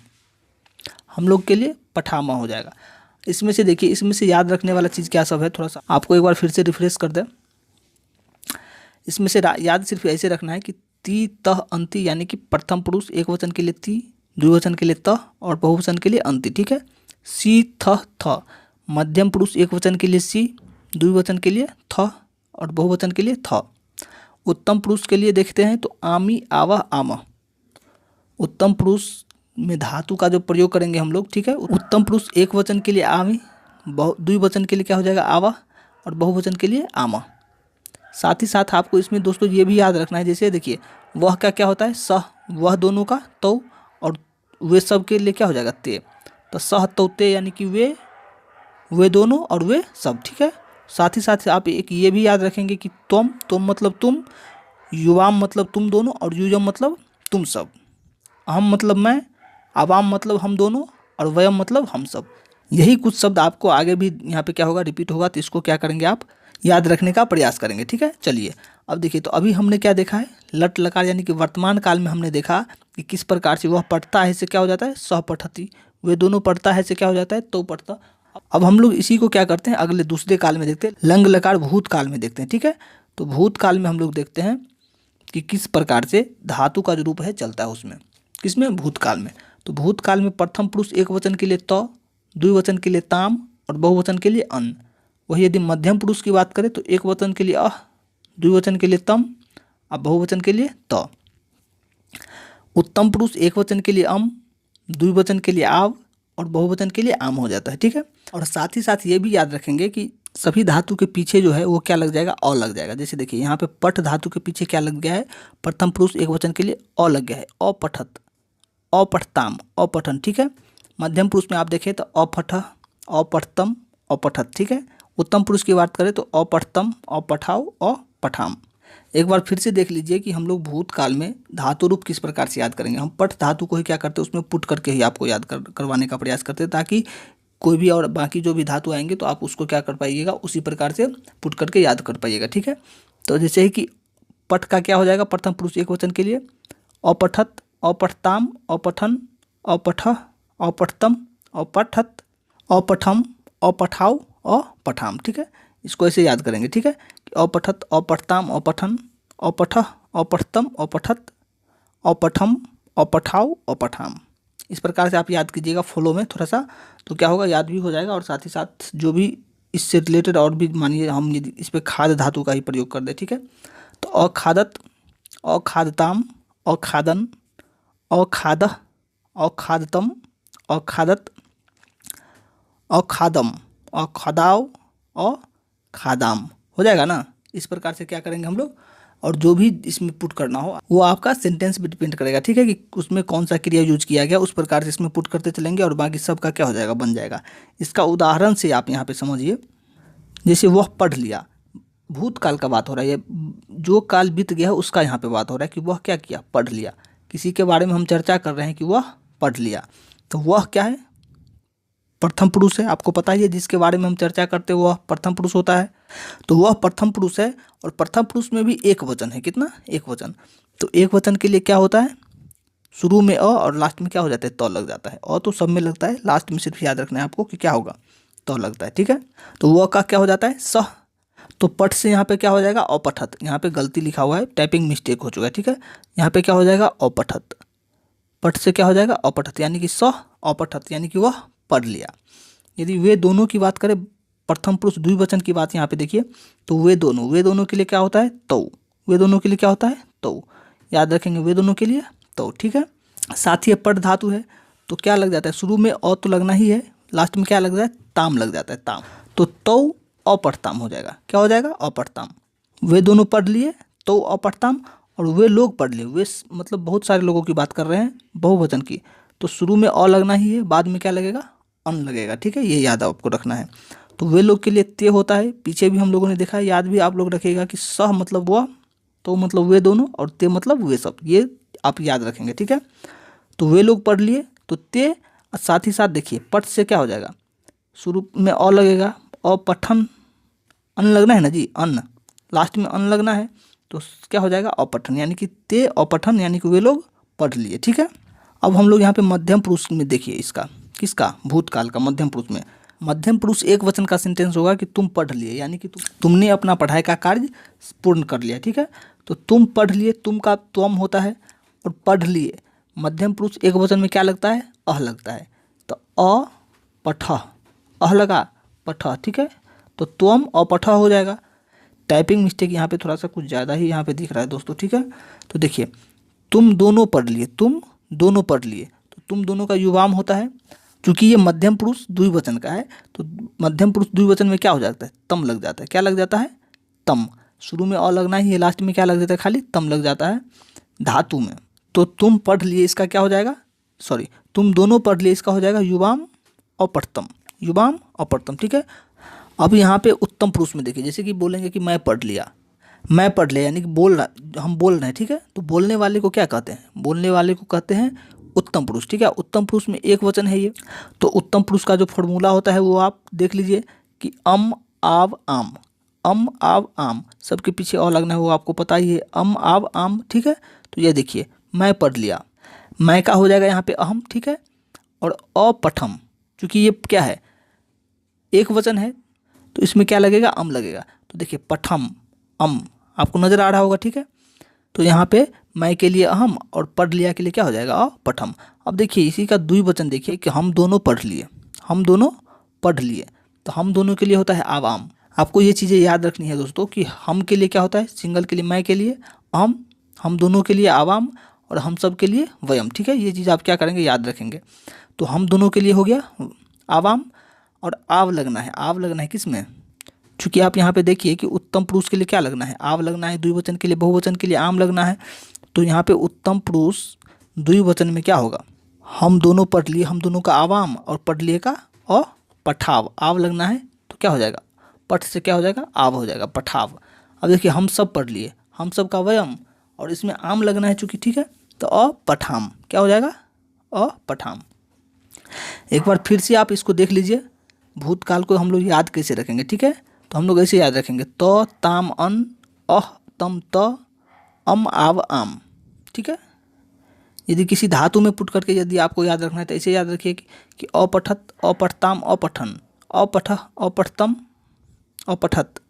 हम लोग के लिए पठामा हो जाएगा। इसमें से देखिए, इसमें से याद रखने वाला चीज़ क्या सब है, थोड़ा सा आपको एक बार फिर से रिफ्रेश कर दें। इसमें से याद सिर्फ ऐसे रखना है कि ती तह अंति, यानी कि प्रथम पुरुष एक वचन के लिए ती, द्विवचन के लिए तह, और बहुवचन के लिए अंति। ठीक है, सी थ थ। मध्यम पुरुष एक वचन के लिए सी, द्विवचन के लिए थ, और बहुवचन के लिए थ। उत्तम पुरुष के लिए देखते हैं तो आमी आवह आमह। उत्तम पुरुष में धातु का जो प्रयोग करेंगे हम लोग। ठीक है, उत्तम पुरुष एक वचन के लिए आमी, द्विवचन के लिए क्या हो जाएगा? आवा, और बहुवचन के लिए आमा। साथ ही साथ आपको इसमें दोस्तों ये भी याद रखना है, जैसे देखिए वह का क्या होता है? सह, वह दोनों का तो, और वे सब के लिए क्या हो जाएगा? ते। तो सह तो ते, यानी कि वे दोनों और वे सब। ठीक है, साथ ही साथ आप एक ये भी याद रखेंगे कि तुम मतलब तुम, युवाम मतलब तुम दोनों, और युजम मतलब तुम सब। अहम मतलब मैं, आवाम मतलब हम दोनों, और वयम मतलब हम सब। यही कुछ शब्द आपको आगे भी यहाँ पे क्या होगा? रिपीट होगा। तो इसको क्या करेंगे? आप याद रखने का प्रयास करेंगे। ठीक है, चलिए अब देखिए, तो अभी हमने क्या देखा है? लट लकार, यानी कि वर्तमान काल में हमने देखा कि किस प्रकार से वह पढ़ता है से क्या हो जाता है? सह पठती। वे दोनों पढ़ता है से क्या हो जाता है? तो पढ़ता। अब हम लोग इसी को क्या करते हैं? अगले दूसरे काल में देखते हैं, लंग लकार भूतकाल में देखते हैं। ठीक है, तो भूतकाल में हम लोग देखते हैं कि किस प्रकार से धातु का जो रूप है चलता है उसमें। किसमें? भूतकाल में। तो भूतकाल में प्रथम पुरुष एक वचन के लिए त, द्विवचन के लिए ताम, और बहुवचन के लिए अन। वही यदि मध्यम पुरुष की बात करें तो एक वचन के लिए अह, द्विवचन के लिए तम, अब बहुवचन के लिए त। उत्तम पुरुष एक वचन के लिए अम, द्विवचन के लिए आव और बहुवचन के लिए आम हो जाता है, ठीक है। और साथ ही साथ ये भी याद रखेंगे कि सभी धातु के पीछे जो है वो क्या लग जाएगा, अ लग जाएगा। जैसे देखिए यहाँ पे पठ धातु के पीछे क्या लग गया है, प्रथम पुरुष एक वचन के लिए अ लग गया है, अपठत, अपठताम, अपठन, ठीक है। मध्यम पुरुष में आप देखें तो अपठ, अपठतम, अपठत, ठीक है। उत्तम पुरुष की बात करें तो अपठतम, अपठाओ, अपठाम। एक बार फिर से देख लीजिए कि हम लोग भूतकाल में धातु रूप किस प्रकार से याद करेंगे। हम पठ धातु को ही क्या करते हैं, उसमें पुट करके ही आपको याद करवाने का प्रयास करते हैं, ताकि कोई भी और बाकी जो भी धातु आएंगे तो आप उसको क्या कर पाइएगा, उसी प्रकार से पुट करके याद कर पाइएगा, ठीक है। तो जैसे ही कि पठ का क्या हो जाएगा, प्रथम पुरुष एक वचन के लिए अपठत, अपठताम, अपठन, अपठ, अपठतम, अपठत, अपठम, अपठाओ, अपठाम, ठीक है। इसको ऐसे याद करेंगे, ठीक है। अपठत, अपठताम, अपठन, अपठ, अपठतम, अपठत, अपठम, अपठाओ, अपठाम। इस प्रकार से आप याद कीजिएगा फ्लो में थोड़ा सा, तो क्या होगा, याद भी हो जाएगा। और साथ ही साथ जो भी इससे रिलेटेड और भी, मानिए हम यदि इस पर खाद धातु का ही प्रयोग कर दें, ठीक है। तो अखादत, अखादताम, अखादन, अखाद, अखादतम, अखादत, अखादम, अखादाव, अखादाम, हो जाएगा ना। इस प्रकार से क्या करेंगे हम लोग, और जो भी इसमें पुट करना हो वो आपका सेंटेंस भी डिपेंड करेगा, ठीक है, कि उसमें कौन सा क्रिया यूज किया गया, उस प्रकार से इसमें पुट करते चलेंगे और बाकी सब का क्या हो जाएगा, बन जाएगा। इसका उदाहरण से आप यहाँ पे समझिए, जैसे वह पढ़ लिया, भूतकाल का बात हो रहा है, ये जो काल बीत गया है उसका यहाँ पे बात हो रहा है कि वह क्या किया, पढ़ लिया। किसी के बारे में हम चर्चा कर रहे हैं कि वह पढ़ लिया, तो वह क्या है, प्रथम पुरुष है। आपको पता ही है जिसके बारे में हम चर्चा करते हैं वह प्रथम पुरुष होता है, तो वह प्रथम पुरुष है। और प्रथम पुरुष में भी एक वचन है, कितना, एक वचन। तो एक वचन के लिए क्या होता है, शुरू में अ और लास्ट में क्या हो जाता है, त लग जाता है। अ तो सब में लगता है, लास्ट में सिर्फ याद रखना है आपको कि क्या होगा, त लगता है, ठीक है। तो वह का क्या हो जाता है, सह। तो पठ से यहाँ पे क्या हो जाएगा, अपठत। यहाँ पे गलती लिखा हुआ है, टाइपिंग मिस्टेक हो चुका है, ठीक है। यहाँ पे क्या हो जाएगा, अपठत। पठ से क्या हो जाएगा, अपठत, यानी कि सह अपठत, यानी कि वह पढ़ लिया। यदि वे दोनों की बात करें, प्रथम पुरुष द्विवचन की बात यहाँ पे देखिए, तो वे दोनों के लिए क्या होता है, तो। वे दोनों के लिए क्या होता है, तो। याद रखेंगे, वे दोनों के लिए तो, ठीक है। साथ ही पढ़ धातु है, तो क्या लग जाता है, शुरू में अ तो लगना ही है, लास्ट में क्या लग जाता है, ताम लग जाता है, ताम। तो अपठताम हो जाएगा, क्या हो जाएगा, अपठताम। वे दोनों पढ़ लिए, तो अपठताम। और वे लोग पढ़ लिए, वे मतलब बहुत सारे लोगों की बात कर रहे हैं, बहुवचन की, तो शुरू में अ लगना ही है, बाद में क्या लगेगा, अन लगेगा, ठीक है। ये याद आपको रखना है। तो वे लोग के लिए ते होता है, पीछे भी हम लोगों ने देखा है, याद भी आप लोग रखिएगा कि सह मतलब वह, तो मतलब वे दोनों, और ते मतलब वे सब, ये आप याद रखेंगे, ठीक है। तो वे लोग पढ़ लिए, तो ते, और साथ ही साथ देखिए पठ से क्या हो जाएगा, शुरू में अ लगेगा, अपठन, अन लगना है ना जी, अन्न, लास्ट में अन लगना है, तो क्या हो जाएगा, अपठन, यानी कि ते अपठन, यानी कि वे लोग पढ़ लिए, ठीक है। अब हम लोग यहाँ पे मध्यम पुरुष में देखिए, इसका किसका, भूतकाल का मध्यम पुरुष में। मध्यम पुरुष एक वचन का सेंटेंस होगा कि तुम पढ़ लिए, यानी कि तुमने अपना पढ़ाई का कार्य पूर्ण कर लिया, ठीक है। तो तुम पढ़ लिए, तुम का त्वम होता है, और पढ़ लिए मध्यम पुरुष एक वचन में क्या लगता है, अह लगता है। तो अ पठ, अह लगा, पठ, ठीक है। तो त्वम अपठ हो जाएगा। टाइपिंग मिस्टेक यहाँ पे थोड़ा सा कुछ ज़्यादा ही यहाँ पे दिख रहा है दोस्तों, ठीक है। तो देखिए, तुम दोनों पढ़ लिए, तुम दोनों पढ़ लिए, तो तुम दोनों का युवाम होता है। चूंकि ये मध्यम पुरुष द्विवचन का है, तो मध्यम पुरुष द्विवचन में क्या हो जाता है, तम लग जाता है, क्या लग जाता है, तम। शुरू में अ लगना ही है, लास्ट में क्या लग जाता है, खाली तम लग जाता है धातु में। तो तुम पढ़ लिए, इसका क्या हो जाएगा, सॉरी, तुम दोनों पढ़ लिए, इसका हो जाएगा युवाम अपठतम, युवाम अपठतम, ठीक है। अब यहाँ पे उत्तम पुरुष में देखिए, जैसे कि बोलेंगे कि मैं पढ़ लिया, मैं पढ़ लिया, यानी कि बोल रहा, हम बोल रहे हैं, ठीक है। तो बोलने वाले को क्या कहते हैं, बोलने वाले को कहते हैं उत्तम पुरुष, ठीक है। उत्तम पुरुष में एक वचन है ये। तो उत्तम पुरुष का जो फॉर्मूला होता है वो आप देख लीजिए कि अम आव आम, अम आव आम, सबके पीछे अ लगना है, वो आपको पता ही है, अम आव आम, ठीक है। तो ये देखिए, मैं पढ़ लिया, मैं का हो जाएगा यहाँ पे अहम, ठीक है। और अपठम, चूँकि ये क्या है, एक वचन है, तो इसमें क्या लगेगा, अम लगेगा। तो देखिए पठम, अम, आपको नज़र आ रहा होगा, ठीक है। तो यहाँ पे मैं के लिए अहम और पढ़ लिया के लिए क्या हो जाएगा, पठम। अब देखिए इसी का द्विवचन देखिए कि हम दोनों पढ़ लिए, हम दोनों पढ़ लिए, तो हम दोनों के लिए होता है आवाम। आपको ये चीज़ें याद रखनी है दोस्तों कि हम के लिए क्या होता है, सिंगल के लिए मैं के लिए हम दोनों के लिए आवाम और हम सब के लिए वयम। ठीक है, ये चीज़ आप क्या करेंगे, याद रखेंगे। तो हम दोनों के लिए हो गया आवाम, और आव लगना है। आव लगना है किस में, चूँकि आप यहाँ पे देखिए कि उत्तम पुरुष के लिए क्या लगना है, आव लगना है। द्विवचन के लिए, बहुवचन के लिए आम लगना है। तो यहाँ पे उत्तम पुरुष द्विवचन में क्या होगा, हम दोनों पढ़ लिए, हम दोनों का आवाम और पढ़ लिए का और पठाव। आव लगना है तो क्या हो जाएगा, पठ से क्या हो जाएगा, आव हो जाएगा, पठाव। अब देखिए हम सब पढ़ लिए, हम सब का वयम, और इसमें आम लगना है चूँकि, ठीक है। तो अपठाम क्या हो जाएगा, अपठाम। एक बार फिर से आप इसको देख लीजिए, भूतकाल को हम लोग याद कैसे रखेंगे, ठीक है। तो हम लोग ऐसे याद रखेंगे, त ताम अन, अह तम त, अम आव आम। ठीक है, यदि किसी धातु में पुट करके यदि आपको याद रखना है तो ऐसे याद रखिए कि अपठत, अपठताम, अपठन, अपठ, अपठतम, अपठत,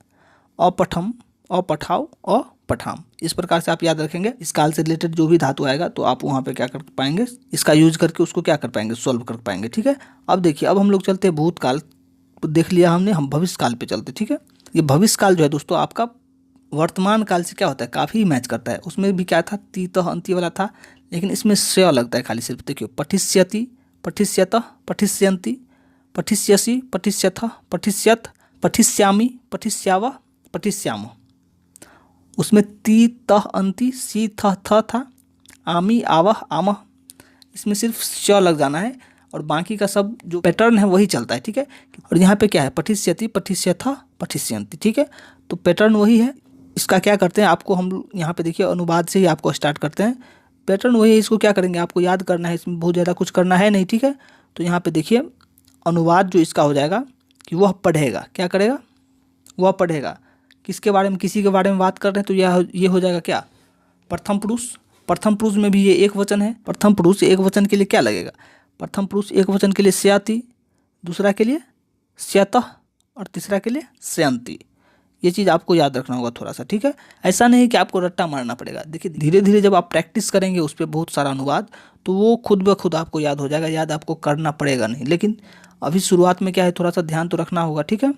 अपठम, अपठाव, अपठाम। इस प्रकार से आप याद रखेंगे। इस काल से रिलेटेड जो भी धातु आएगा तो आप वहाँ पे क्या कर पाएंगे, इसका यूज करके उसको क्या कर पाएंगे, सॉल्व कर पाएंगे। ठीक है, अब देखिए, अब हम लोग चलते हैं भूतकाल, देख लिया हमने, हम भविष्य काल पे चलते। ठीक है, ये भविष्य काल जो है दोस्तों आपका वर्तमान काल से क्या होता है, काफ़ी मैच करता है। उसमें भी क्या था, तीतः अंति वाला था, लेकिन इसमें श्रेय लगता है खाली सिर्फ। देखियो, पठिष्यति, पठिष्यतः, पठिष्यन्ति, पठिष्यसि, पठिष्यथ, पठिष्यत, पठिष्यामि, पठिष्यावः, पठिष्यामः। उसमें ती तह अंति, सी थ थ था, आमी आवह आमह, इसमें सिर्फ श लग जाना है और बाकी का सब जो पैटर्न है वही चलता है। ठीक है, और यहाँ पे क्या है, पठिष्यति, पठिष्यथ, पठिष्यन्ति। ठीक है, तो पैटर्न वही है। इसका क्या करते हैं, आपको हम यहाँ पे देखिए अनुवाद से ही आपको स्टार्ट करते हैं। पैटर्न वही है, इसको क्या करेंगे, आपको याद करना है, इसमें बहुत ज़्यादा कुछ करना है नहीं। ठीक है, तो यहाँ पे देखिए अनुवाद जो इसका हो जाएगा कि वह पढ़ेगा, क्या करेगा, वह पढ़ेगा। किसके बारे में, किसी के बारे में बात कर रहे हैं, तो ये हो जाएगा क्या, प्रथम पुरुष। प्रथम पुरुष में भी ये एक वचन है। प्रथम पुरुष एक वचन के लिए क्या लगेगा, प्रथम पुरुष एक वचन के लिए स्याति, दूसरा के लिए स्यतः और तीसरा के लिए स्यन्ति। ये चीज़ आपको याद रखना होगा थोड़ा सा। ठीक है, ऐसा नहीं कि आपको रट्टा मारना पड़ेगा। देखिए धीरे धीरे जब आप प्रैक्टिस करेंगे उस पर बहुत सारा अनुवाद, तो वो खुद ब खुद आपको याद हो जाएगा। याद आपको करना पड़ेगा नहीं, लेकिन अभी शुरुआत में क्या है, थोड़ा सा ध्यान तो रखना होगा। ठीक है,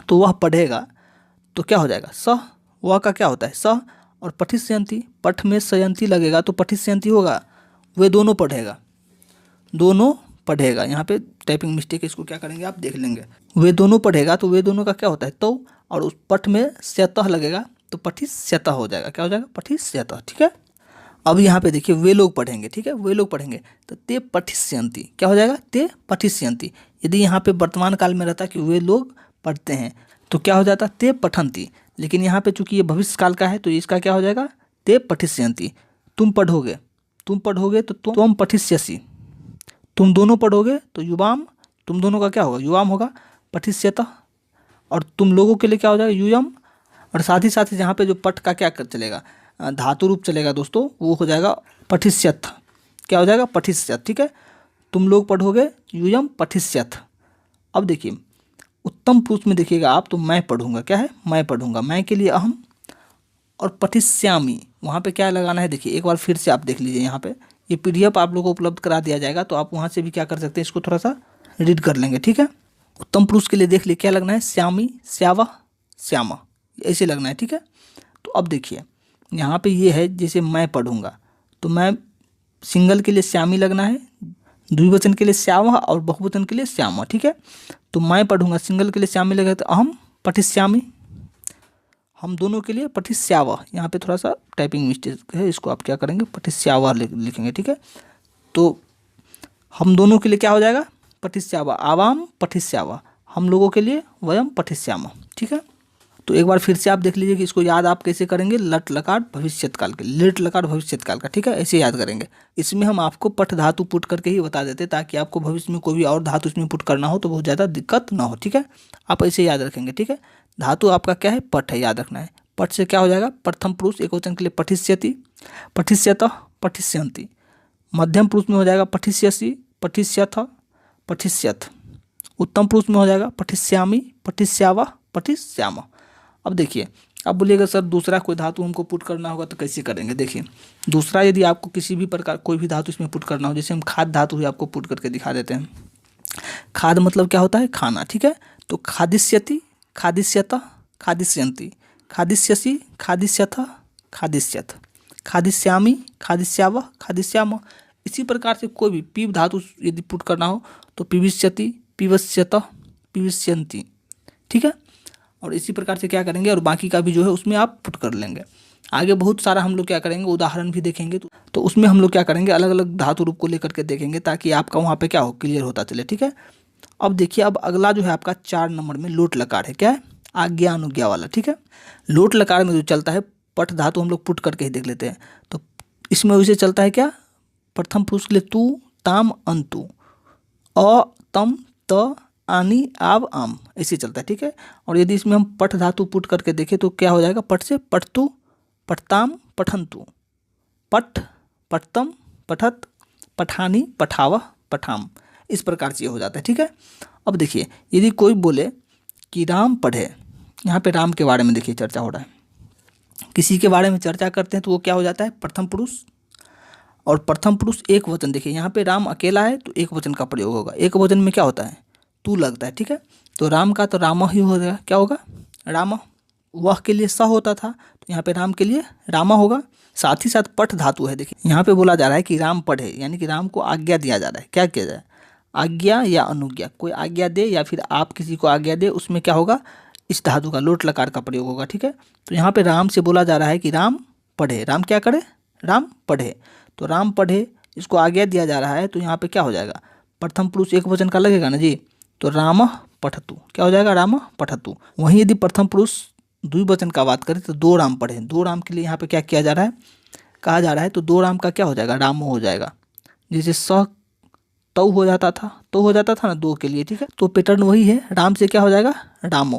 तो वह पढ़ेगा तो क्या हो जाएगा, स, वह का क्या होता है स, और पठिष्यन्ति, पठ में सयंती लगेगा तो पठिष्यन्ति होगा। वे दोनों पढ़ेगा, दोनों पढ़ेगा। यहाँ पे टाइपिंग मिस्टेक है, इसको क्या करेंगे आप देख लेंगे। वे दोनों पढ़ेगा तो वे दोनों का क्या होता है तो, और उस पठ में स्यतः लगेगा तो पठिष्यतः हो जाएगा, क्या हो जाएगा, पठिष्यतः। ठीक है, अब यहाँ पे देखिए वे लोग पढ़ेंगे। ठीक है, वे लोग पढ़ेंगे तो ते पठिष्यन्ति, क्या हो जाएगा, ते पठिष्यन्ति। यदि यहाँ पे वर्तमान काल में रहता कि वे लोग पढ़ते हैं तो क्या हो जाता, ते पठन्ति। लेकिन यहाँ पे चूंकि ये भविष्य काल का है तो इसका क्या हो जाएगा, ते पठिष्यन्ति। तुम पढ़ोगे, तुम पढ़ोगे तो तुम पठिष्यसि, तुम दोनों पढ़ोगे तो युवाम, तुम दोनों का क्या होगा, युवाम होगा, पठिष्यतः। और तुम लोगों के लिए क्या हो जाएगा, यूयम। और साथ ही साथ यहाँ पे जो पठ का क्या कर चलेगा, धातु रूप चलेगा दोस्तों, वो हो जाएगा पठिष्यथ, क्या हो जाएगा, पठिष्यथ। ठीक है, तुम लोग पढ़ोगे यूयम पठिष्यथ। अब देखिए उत्तम पुरुष में देखिएगा आप, तो मैं पढ़ूंगा, क्या है, मैं पढ़ूंगा, मैं के लिए अहम, और पठिष्यामि वहाँ पे क्या लगाना है। देखिए एक बार फिर से आप देख लीजिए, यहाँ पे ये PDF आप लोगों को उपलब्ध करा दिया जाएगा, तो आप वहाँ से भी क्या कर सकते हैं, इसको थोड़ा सा रीड कर लेंगे। ठीक है, उत्तम पुरुष के लिए देख लिए क्या लगना है, श्यामी, श्यावह, श्यामा, ऐसे लगना है। ठीक है, तो अब देखिए यहाँ पे ये है, जैसे मैं पढ़ूंगा तो मैं सिंगल के लिए श्यामी लगना है, द्विवचन के लिए श्यावह और बहुवचन के लिए श्यामा। ठीक है, तो मैं पढ़ूंगा सिंगल के लिए श्यामी लगेगा तो अहम पठिष्यामि, हम दोनों के लिए पठिष्यावह। यहाँ पे थोड़ा सा टाइपिंग मिस्टेक है, इसको आप क्या करेंगे, पठिष्यावह लिखेंगे। ठीक है, तो हम दोनों के लिए क्या हो जाएगा, पठिष्यावह, आवाम पठिष्यावह, हम लोगों के लिए वयम पठिष्यामः। ठीक है, तो एक बार फिर से आप देख लीजिए कि इसको याद आप कैसे करेंगे, लट लकार भविष्यत काल के, लिट लकार भविष्यत काल का। ठीक है, ऐसे याद करेंगे। इसमें हम आपको पठ धातु पुट करके ही बता देते ताकि आपको भविष्य में कोई भी और धातु इसमें पुट करना हो तो बहुत ज़्यादा दिक्कत ना हो। ठीक है, आप ऐसे याद रखेंगे। ठीक है, धातु आपका क्या है, पठ है, याद रखना है। पठ से क्या हो जाएगा, प्रथम पुरुष एक वचन के लिए पठिष्यति, पठिष्यतः, पठिष्यन्ति। मध्यम पुरुष में हो जाएगा पठिष्यसि, पठिष्यथ, पठिष्यथ। उत्तम पुरुष में हो जाएगा पठिष्यामि, पठिष्यावः, पठिष्यामः। अब देखिए, अब बोलिएगा सर दूसरा कोई धातु हमको पुट करना होगा तो कैसे करेंगे। देखिए दूसरा यदि आपको किसी भी प्रकार कोई भी धातु इसमें पुट करना हो, जैसे हम खाद धातु ही आपको पुट करके दिखा देते हैं। खाद मतलब क्या होता है, खाना, ठीक है। तो खादिष्यति, खादिष्यत, खादिष्यन्ति, खादिष्यसि, खादिष्यथ, खादिष्यथ, खादिष्यामि, खादिष्यावः, खादिष्यामः। इसी प्रकार से कोई भी पीव धातु यदि पुट करना हो तो पिविष्यति, पिवस्यत, पिविष्यन्ति, ठीक है। और इसी प्रकार से क्या करेंगे, और बाकी का भी जो है उसमें आप पुट कर लेंगे। आगे बहुत सारा हम लोग क्या करेंगे, उदाहरण भी देखेंगे, तो उसमें हम लोग क्या करेंगे, अलग अलग धातु रूप को लेकर के देखेंगे, ताकि आपका वहाँ पे क्या हो, क्लियर होता चले, ठीक है। अब देखिए, अब अगला जो है आपका 4 नंबर में लोट लकार है, क्या है, आज्ञा अनुज्ञा वाला, ठीक है। लोट लकार में जो चलता है, पठ धातु हम लोग पुट करके ही देख लेते हैं। तो इसमें वैसे चलता है क्या, प्रथम पुरुष के लिए तू, ताम, अंतु, अ, तम, त, आनी, आव, आम, ऐसे चलता है, ठीक है। और यदि इसमें हम पठ धातु पुट करके देखें तो क्या हो जाएगा, पठ से पठतु, पठताम, पठंतु, पठ, पठतम, पठत, पठानी, पठावह, पठाम, इस प्रकार से ये हो जाता है, ठीक है। अब देखिए, यदि कोई बोले कि राम पढ़े, यहाँ पे राम के बारे में देखिए चर्चा हो रहा है, किसी के बारे में चर्चा करते हैं तो वो क्या हो जाता है, प्रथम पुरुष। और प्रथम पुरुष एक वचन, देखिए यहाँ पे राम अकेला है तो एक वचन का प्रयोग होगा, एक वचन में क्या होता है, तू लगता है, ठीक है। तो राम का तो राम ही हो जाएगा, क्या होगा, राम। वह के लिए स होता था तो यहाँ पे राम के लिए रामा होगा। साथ ही साथ पठ धातु है, देखिए यहाँ पे बोला जा रहा है कि राम पढ़े, यानी कि राम को आज्ञा दिया जा रहा है, क्या किया जाए, आज्ञा या अनुज्ञा, कोई आज्ञा दे या फिर आप किसी को आज्ञा दे, उसमें क्या होगा, इस धातु का लोट लकार का प्रयोग होगा, ठीक है। तो यहाँ पे राम से बोला जा रहा है कि राम पढ़े, राम क्या करे, राम पढ़े। तो राम पढ़े, इसको आज्ञा दिया जा रहा है, तो यहाँ पे क्या हो जाएगा, प्रथम पुरुष एक वचन का लगेगा ना जी, तो राम पठतु, क्या हो जाएगा, राम पठतु। वहीं यदि प्रथम पुरुष द्विवचन का बात करें तो दो राम पढ़े, दो राम के लिए यहाँ पे क्या किया जा रहा है, कहा जा रहा है, तो दो राम का क्या हो जाएगा, रामो हो जाएगा। जैसे स तो हो जाता था, तो हो जाता था ना दो के लिए, ठीक है। तो पैटर्न वही है, राम से क्या हो जाएगा, रामो।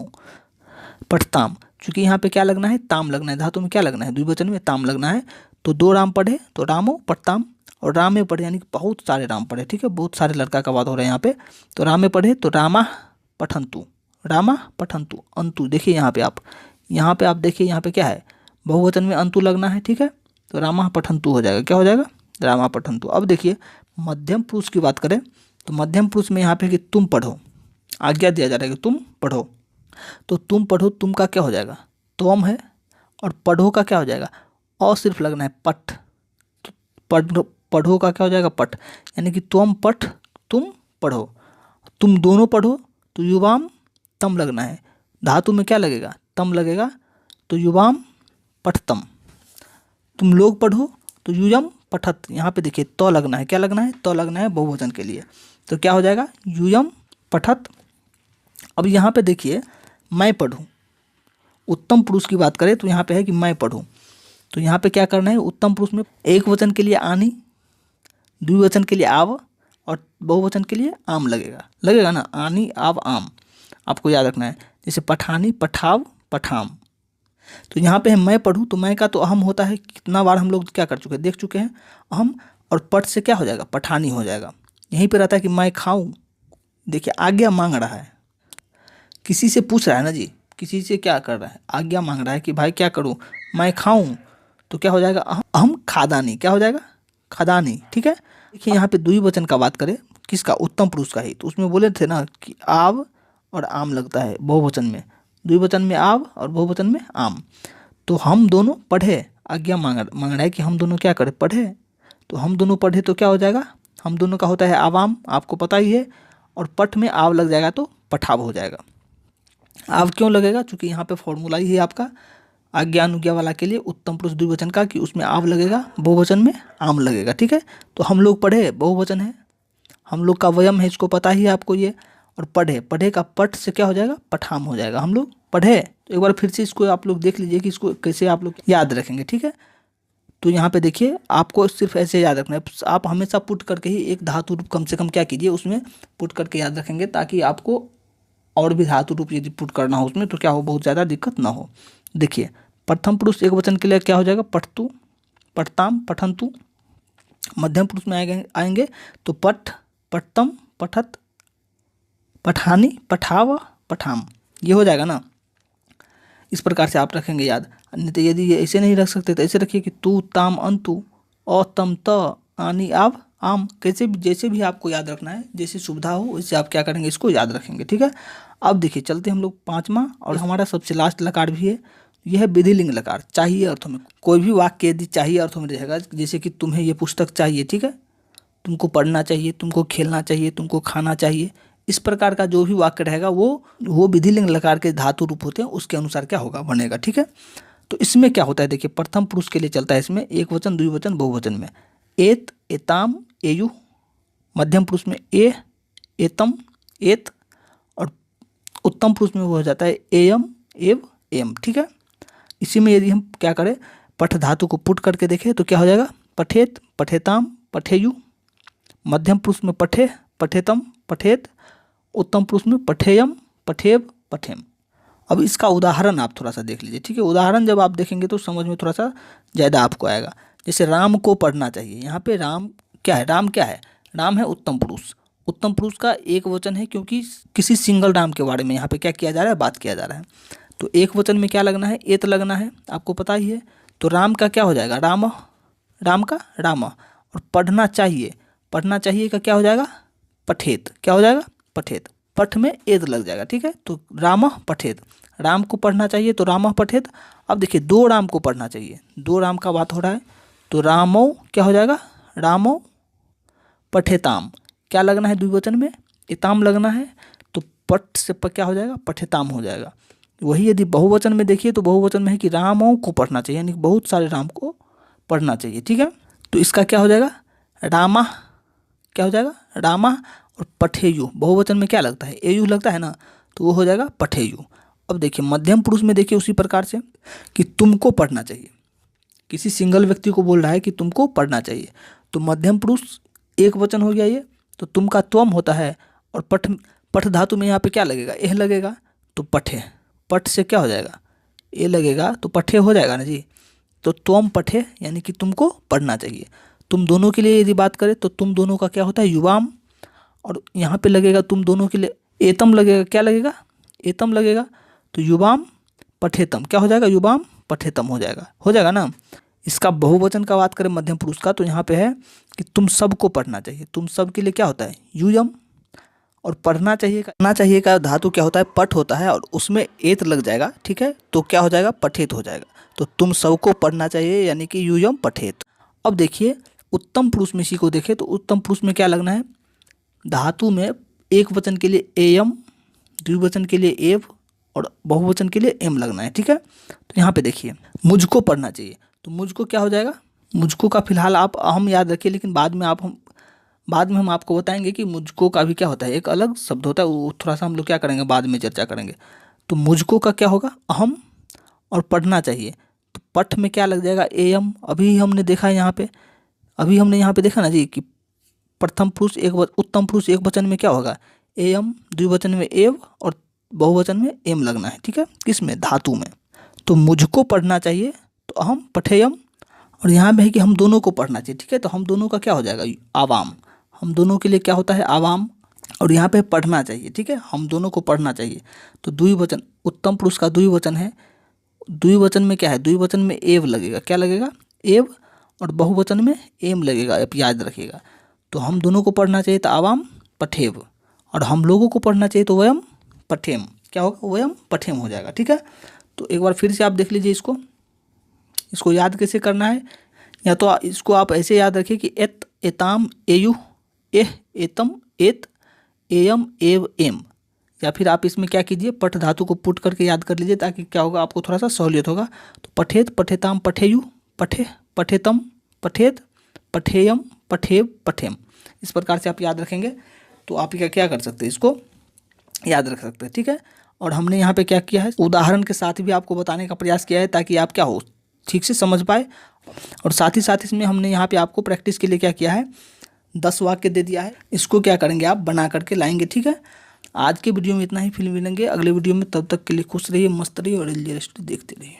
पठताम, चूंकि यहाँ पे क्या लगना है, ताम लगना है, धातु में क्या लगना है, द्विवचन में ताम लगना है, तो दो राम पढ़े तो रामो पठताम। और राम में पढ़े यानी कि बहुत सारे राम पढ़े, ठीक है, बहुत सारे लड़का का बात हो रहा है यहाँ पे। तो राम में पढ़े तो रामा पठंतु, रामा पठंतु, अंतु, देखिए यहाँ पे आप देखिए यहाँ पे क्या है, बहुवचन में अंतु लगना है, ठीक है। तो रामा पठंतु हो जाएगा, क्या हो जाएगा, रामा पठंतु। अब देखिए मध्यम पुरुष की बात करें तो मध्यम पुरुष में यहाँ पे कि तुम पढ़ो, आज्ञा दिया जा रहा है कि तुम पढ़ो। तो तुम पढ़ो, तुम का क्या हो जाएगा, त्वम है, और पढ़ो का क्या हो जाएगा, अ सिर्फ लगना है, पठ। तो पढ़ो का क्या हो जाएगा, पठ, यानी कि त्वम पठ, तुम पढ़ो। तुम दोनों पढ़ो तो युवाम तम लगना है, धातु में क्या लगेगा, तम लगेगा, तो युवाम पठतम। तुम लोग पढ़ो तो यूयम पठत, यहाँ पे देखिए तो लगना है, क्या लगना है, तो लगना है बहुवचन के लिए, तो क्या हो जाएगा, यूयम पठत। अब यहाँ पे देखिए मैं पढ़ूँ, उत्तम पुरुष की बात करें तो यहाँ पे है कि मैं पढ़ूँ, तो यहाँ पे क्या करना है, उत्तम पुरुष में एक वचन के लिए आनी, द्विवचन के लिए आव, और बहुवचन के लिए आम लगेगा ना, आनी, आव, आम, आपको याद रखना है। जैसे पठानी, पठाव, पठाम। तो यहाँ पे है मैं पढ़ूँ, तो मैं का तो अहम होता है, कितना बार हम लोग क्या कर चुके हैं, देख चुके हैं, अहम। और पठ से क्या हो जाएगा, पठानी हो जाएगा। यहीं पे रहता है कि मैं खाऊं, देखिए आज्ञा मांग रहा है, किसी से पूछ रहा है ना जी, किसी से क्या कर रहा है, आज्ञा मांग रहा है कि भाई क्या करूं, मैं खाऊं, तो क्या हो जाएगा, अहम खादानी, क्या हो जाएगा, खादानी, ठीक है। देखिए यहाँ पे द्विवचन का बात करें, किसका, उत्तम पुरुष का ही, तो उसमें बोले थे ना कि आव और आम लगता है बहुवचन में, द्विवचन में आव और बहुवचन में आम। तो हम दोनों पढ़े, आज्ञा मांग रहा है कि हम दोनों क्या करें, पढ़े। तो हम दोनों पढ़े तो क्या हो जाएगा, हम दोनों का होता है आवाम, आपको पता ही है, और पठ में आव लग जाएगा तो पठाव हो जाएगा। आव क्यों लगेगा, क्योंकि यहाँ पे फॉर्मूला ही है आपका आज्ञा अनुज्ञा वाला के लिए, उत्तम पुरुष द्विवचन का, कि उसमें आव लगेगा, बहुवचन में आम लगेगा, ठीक है। तो हम लोग पढ़े बहुवचन है, हम लोग का वयम है, इसको पता ही है आपको ये। और पढ़े का पठ से क्या हो जाएगा, पठाम हो जाएगा, हम लोग पढ़े। तो एक बार फिर से इसको आप लोग देख लीजिए कि इसको कैसे आप लोग याद रखेंगे, ठीक है। तो यहाँ पे देखिए आपको सिर्फ ऐसे याद रखना है, आप हमेशा पुट करके ही एक धातु रूप कम से कम क्या कीजिए, उसमें पुट करके याद रखेंगे, ताकि आपको और भी धातु रूप यदि पुट करना हो उसमें तो क्या हो, बहुत ज़्यादा दिक्कत ना हो। देखिए प्रथम पुरुष एक वचन के लिए क्या हो जाएगा, पठतु, पठताम, पठंतु। मध्यम पुरुष में आएंगे तो पठ, पठतम, पठत, पठानी, पठाव, पठाम, ये हो जाएगा ना। इस प्रकार से आप रखेंगे याद। नहीं तो यदि ये ऐसे नहीं रख सकते तो ऐसे रखिए कि तू, ताम, अंतु, अ, तम, त, आनी, आव, आम, कैसे भी जैसे भी आपको याद रखना है, जैसी सुविधा हो वैसे आप क्या करेंगे, इसको याद रखेंगे। ठीक है, अब देखिए चलते हम लोग 5वां और हमारा सबसे लास्ट लकार भी है। यह है विधिलिंग लकार। चाहिए अर्थों में, कोई भी वाक्य यदि चाहिए अर्थों में रहेगा, जैसे कि तुम्हें ये पुस्तक चाहिए, ठीक है, तुमको पढ़ना चाहिए, तुमको खेलना चाहिए, तुमको खाना चाहिए, इस प्रकार का जो भी वाक्य रहेगा वो विधिलिंग लकार के धातु रूप होते हैं, उसके अनुसार क्या होगा, बनेगा। ठीक है, तो इसमें क्या होता है, देखिए प्रथम पुरुष के लिए चलता है इसमें एक वचन, द्विवचन, बहुवचन में एत, एताम, एयु। मध्यम पुरुष में ए, एतम, एत, और उत्तम पुरुष में वो हो जाता है एयम, एव, एम। ठीक है, इसी में यदि हम क्या करें, पठ धातु को पुट करके देखें तो क्या हो जाएगा, पठेत, पठेताम, पठेयु। मध्यम पुरुष में पठे, पठेतम, पठेत। उत्तम पुरुष में पठेयम, पठेव, पठेम। अब इसका उदाहरण आप थोड़ा सा देख लीजिए। ठीक है, उदाहरण जब आप देखेंगे तो समझ में थोड़ा सा ज़्यादा आपको आएगा। जैसे राम को पढ़ना चाहिए, यहाँ पे राम क्या है, राम क्या है, राम है उत्तम पुरुष। उत्तम पुरुष का एक वचन है, क्योंकि किसी सिंगल राम के बारे में यहाँ पे क्या किया जा रहा है, बात किया जा रहा है। तो एक वचन में क्या लगना है, एत लगना है, आपको पता ही है। तो राम का क्या हो जाएगा, राम, राम का राम। और पढ़ना चाहिए, पढ़ना चाहिए का क्या हो जाएगा, पठेत। क्या हो जाएगा, पठेत। पठ में एत लग जाएगा। ठीक है, तो राम पठेत, राम को पढ़ना चाहिए तो राम पठेत। अब देखिए दो राम को पढ़ना चाहिए, दो राम का बात हो रहा है, तो रामो क्या हो जाएगा, रामो पठेताम। क्या लगना है द्विवचन में, इताम लगना है, तो पठ से क्या हो जाएगा, पठेताम हो जाएगा। वही यदि बहुवचन में देखिए तो बहुवचन में है कि रामों को पढ़ना चाहिए, यानी बहुत सारे राम को पढ़ना चाहिए। ठीक है, तो इसका क्या हो जाएगा, रामा, क्या हो जाएगा, रामा। और पठेयु बहुवचन में क्या लगता है, एयु लगता है ना, तो वो हो जाएगा पठेयु। अब देखिए मध्यम पुरुष में देखिए उसी प्रकार से कि तुमको पढ़ना चाहिए, किसी सिंगल व्यक्ति को बोल रहा है कि तुमको पढ़ना चाहिए, तो मध्यम पुरुष एक वचन हो गया ये, तो तुम का त्वम होता है। और पठ धातु में यहाँ पे क्या लगेगा, एह लगेगा, तो पठे, पठ से क्या हो जाएगा, ए लगेगा, तो पठे हो जाएगा ना जी। तो त्वम पठे यानी कि तुमको पढ़ना चाहिए। तुम दोनों के लिए यदि बात करें तो तुम दोनों का क्या होता है, युवाम। और यहाँ पे लगेगा तुम दोनों के लिए एतम लगेगा, क्या लगेगा, एतम लगेगा, तो युवाम पठेतम। क्या हो जाएगा, युवाम पठेतम हो जाएगा ना। इसका बहुवचन का बात करें मध्यम पुरुष का, तो यहाँ पे है कि तुम सबको पढ़ना चाहिए। तुम सब के लिए क्या होता है, यूयम। और पढ़ना चाहिए का धातु क्या होता है, पठ होता है, और उसमें एत लग जाएगा। ठीक है, तो क्या हो जाएगा, पठेत हो जाएगा। तो तुम सबको पढ़ना चाहिए यानी कि यूयम पठेत। अब देखिए उत्तम पुरुष में इसी को देखें तो उत्तम पुरुष में क्या लगना है, धातु में एक वचन के लिए एयम, द्विवचन के लिए एव, और बहुवचन के लिए एम लगना है। ठीक है, तो यहाँ पे देखिए मुझको पढ़ना चाहिए, तो मुझको क्या हो जाएगा, मुझको का फिलहाल आप हम याद रखिए, लेकिन बाद में हम आपको बताएंगे कि मुझको का भी क्या होता है, एक अलग शब्द होता है, वो थोड़ा सा हम लोग क्या करेंगे, बाद में चर्चा करेंगे। तो मुझको का क्या होगा, अहम। और पढ़ना चाहिए तो पठ में क्या लग जाएगा, एयम। अभी हमने देखा यहाँ पे देखा ना जी कि प्रथम पुरुष उत्तम पुरुष एक वचन में क्या होगा, एयम, द्विवचन में एव, और बहुवचन में एम लगना है। ठीक है, किसमें, धातु में। तो मुझको पढ़ना चाहिए तो अहम पठेयम। और यहाँ में है कि हम दोनों को पढ़ना चाहिए। ठीक है, तो हम दोनों का क्या हो जाएगा, आवाम। हम दोनों के लिए क्या होता है, आवाम। और यहाँ पे पढ़ना चाहिए। ठीक है, हम दोनों को पढ़ना चाहिए, तो द्विवचन, उत्तम पुरुष का द्विवचन है। द्विवचन में क्या है, द्विवचन में एव लगेगा, क्या लगेगा, एव। और बहुवचन में एम लगेगा, आप याद रखिएगा। तो हम दोनों को पढ़ना चाहिए तो आवाम पठेव, और हम लोगों को पढ़ना चाहिए तो वयम पठेम। क्या होगा, वयम पठेम हो जाएगा। ठीक है, तो एक बार फिर से आप देख लीजिए इसको याद कैसे करना है। या तो इसको आप ऐसे याद रखिए कि एत, एताम, एयु, एह, एतम, एत, एयम, एव, एम। या फिर आप इसमें क्या कीजिए, पठ धातु को पुट करके याद कर लीजिए, ताकि क्या होगा, आपको थोड़ा सा सहूलियत होगा। तो पठेत, पठेताम, पठेयु, पठे, पठेतम, पठेत, पठेयम, पठेव, पठेम। इस प्रकार से आप याद रखेंगे तो आप क्या कर सकते हैं, इसको याद रख सकते हैं। ठीक है, और हमने यहाँ पे क्या किया है, उदाहरण के साथ भी आपको बताने का प्रयास किया है, ताकि आप क्या हो, ठीक से समझ पाए। और साथ ही साथ इसमें हमने यहाँ पे आपको प्रैक्टिस के लिए क्या किया है, 10 वाक्य दे दिया है। इसको क्या करेंगे, आप बना करके लाएंगे। ठीक है, आज के वीडियो में इतना ही, फिर मिलेंगे अगले वीडियो में। तब तक के लिए खुश रहिए, मस्त रहिए और एलजी स्टडी देखते रहिए।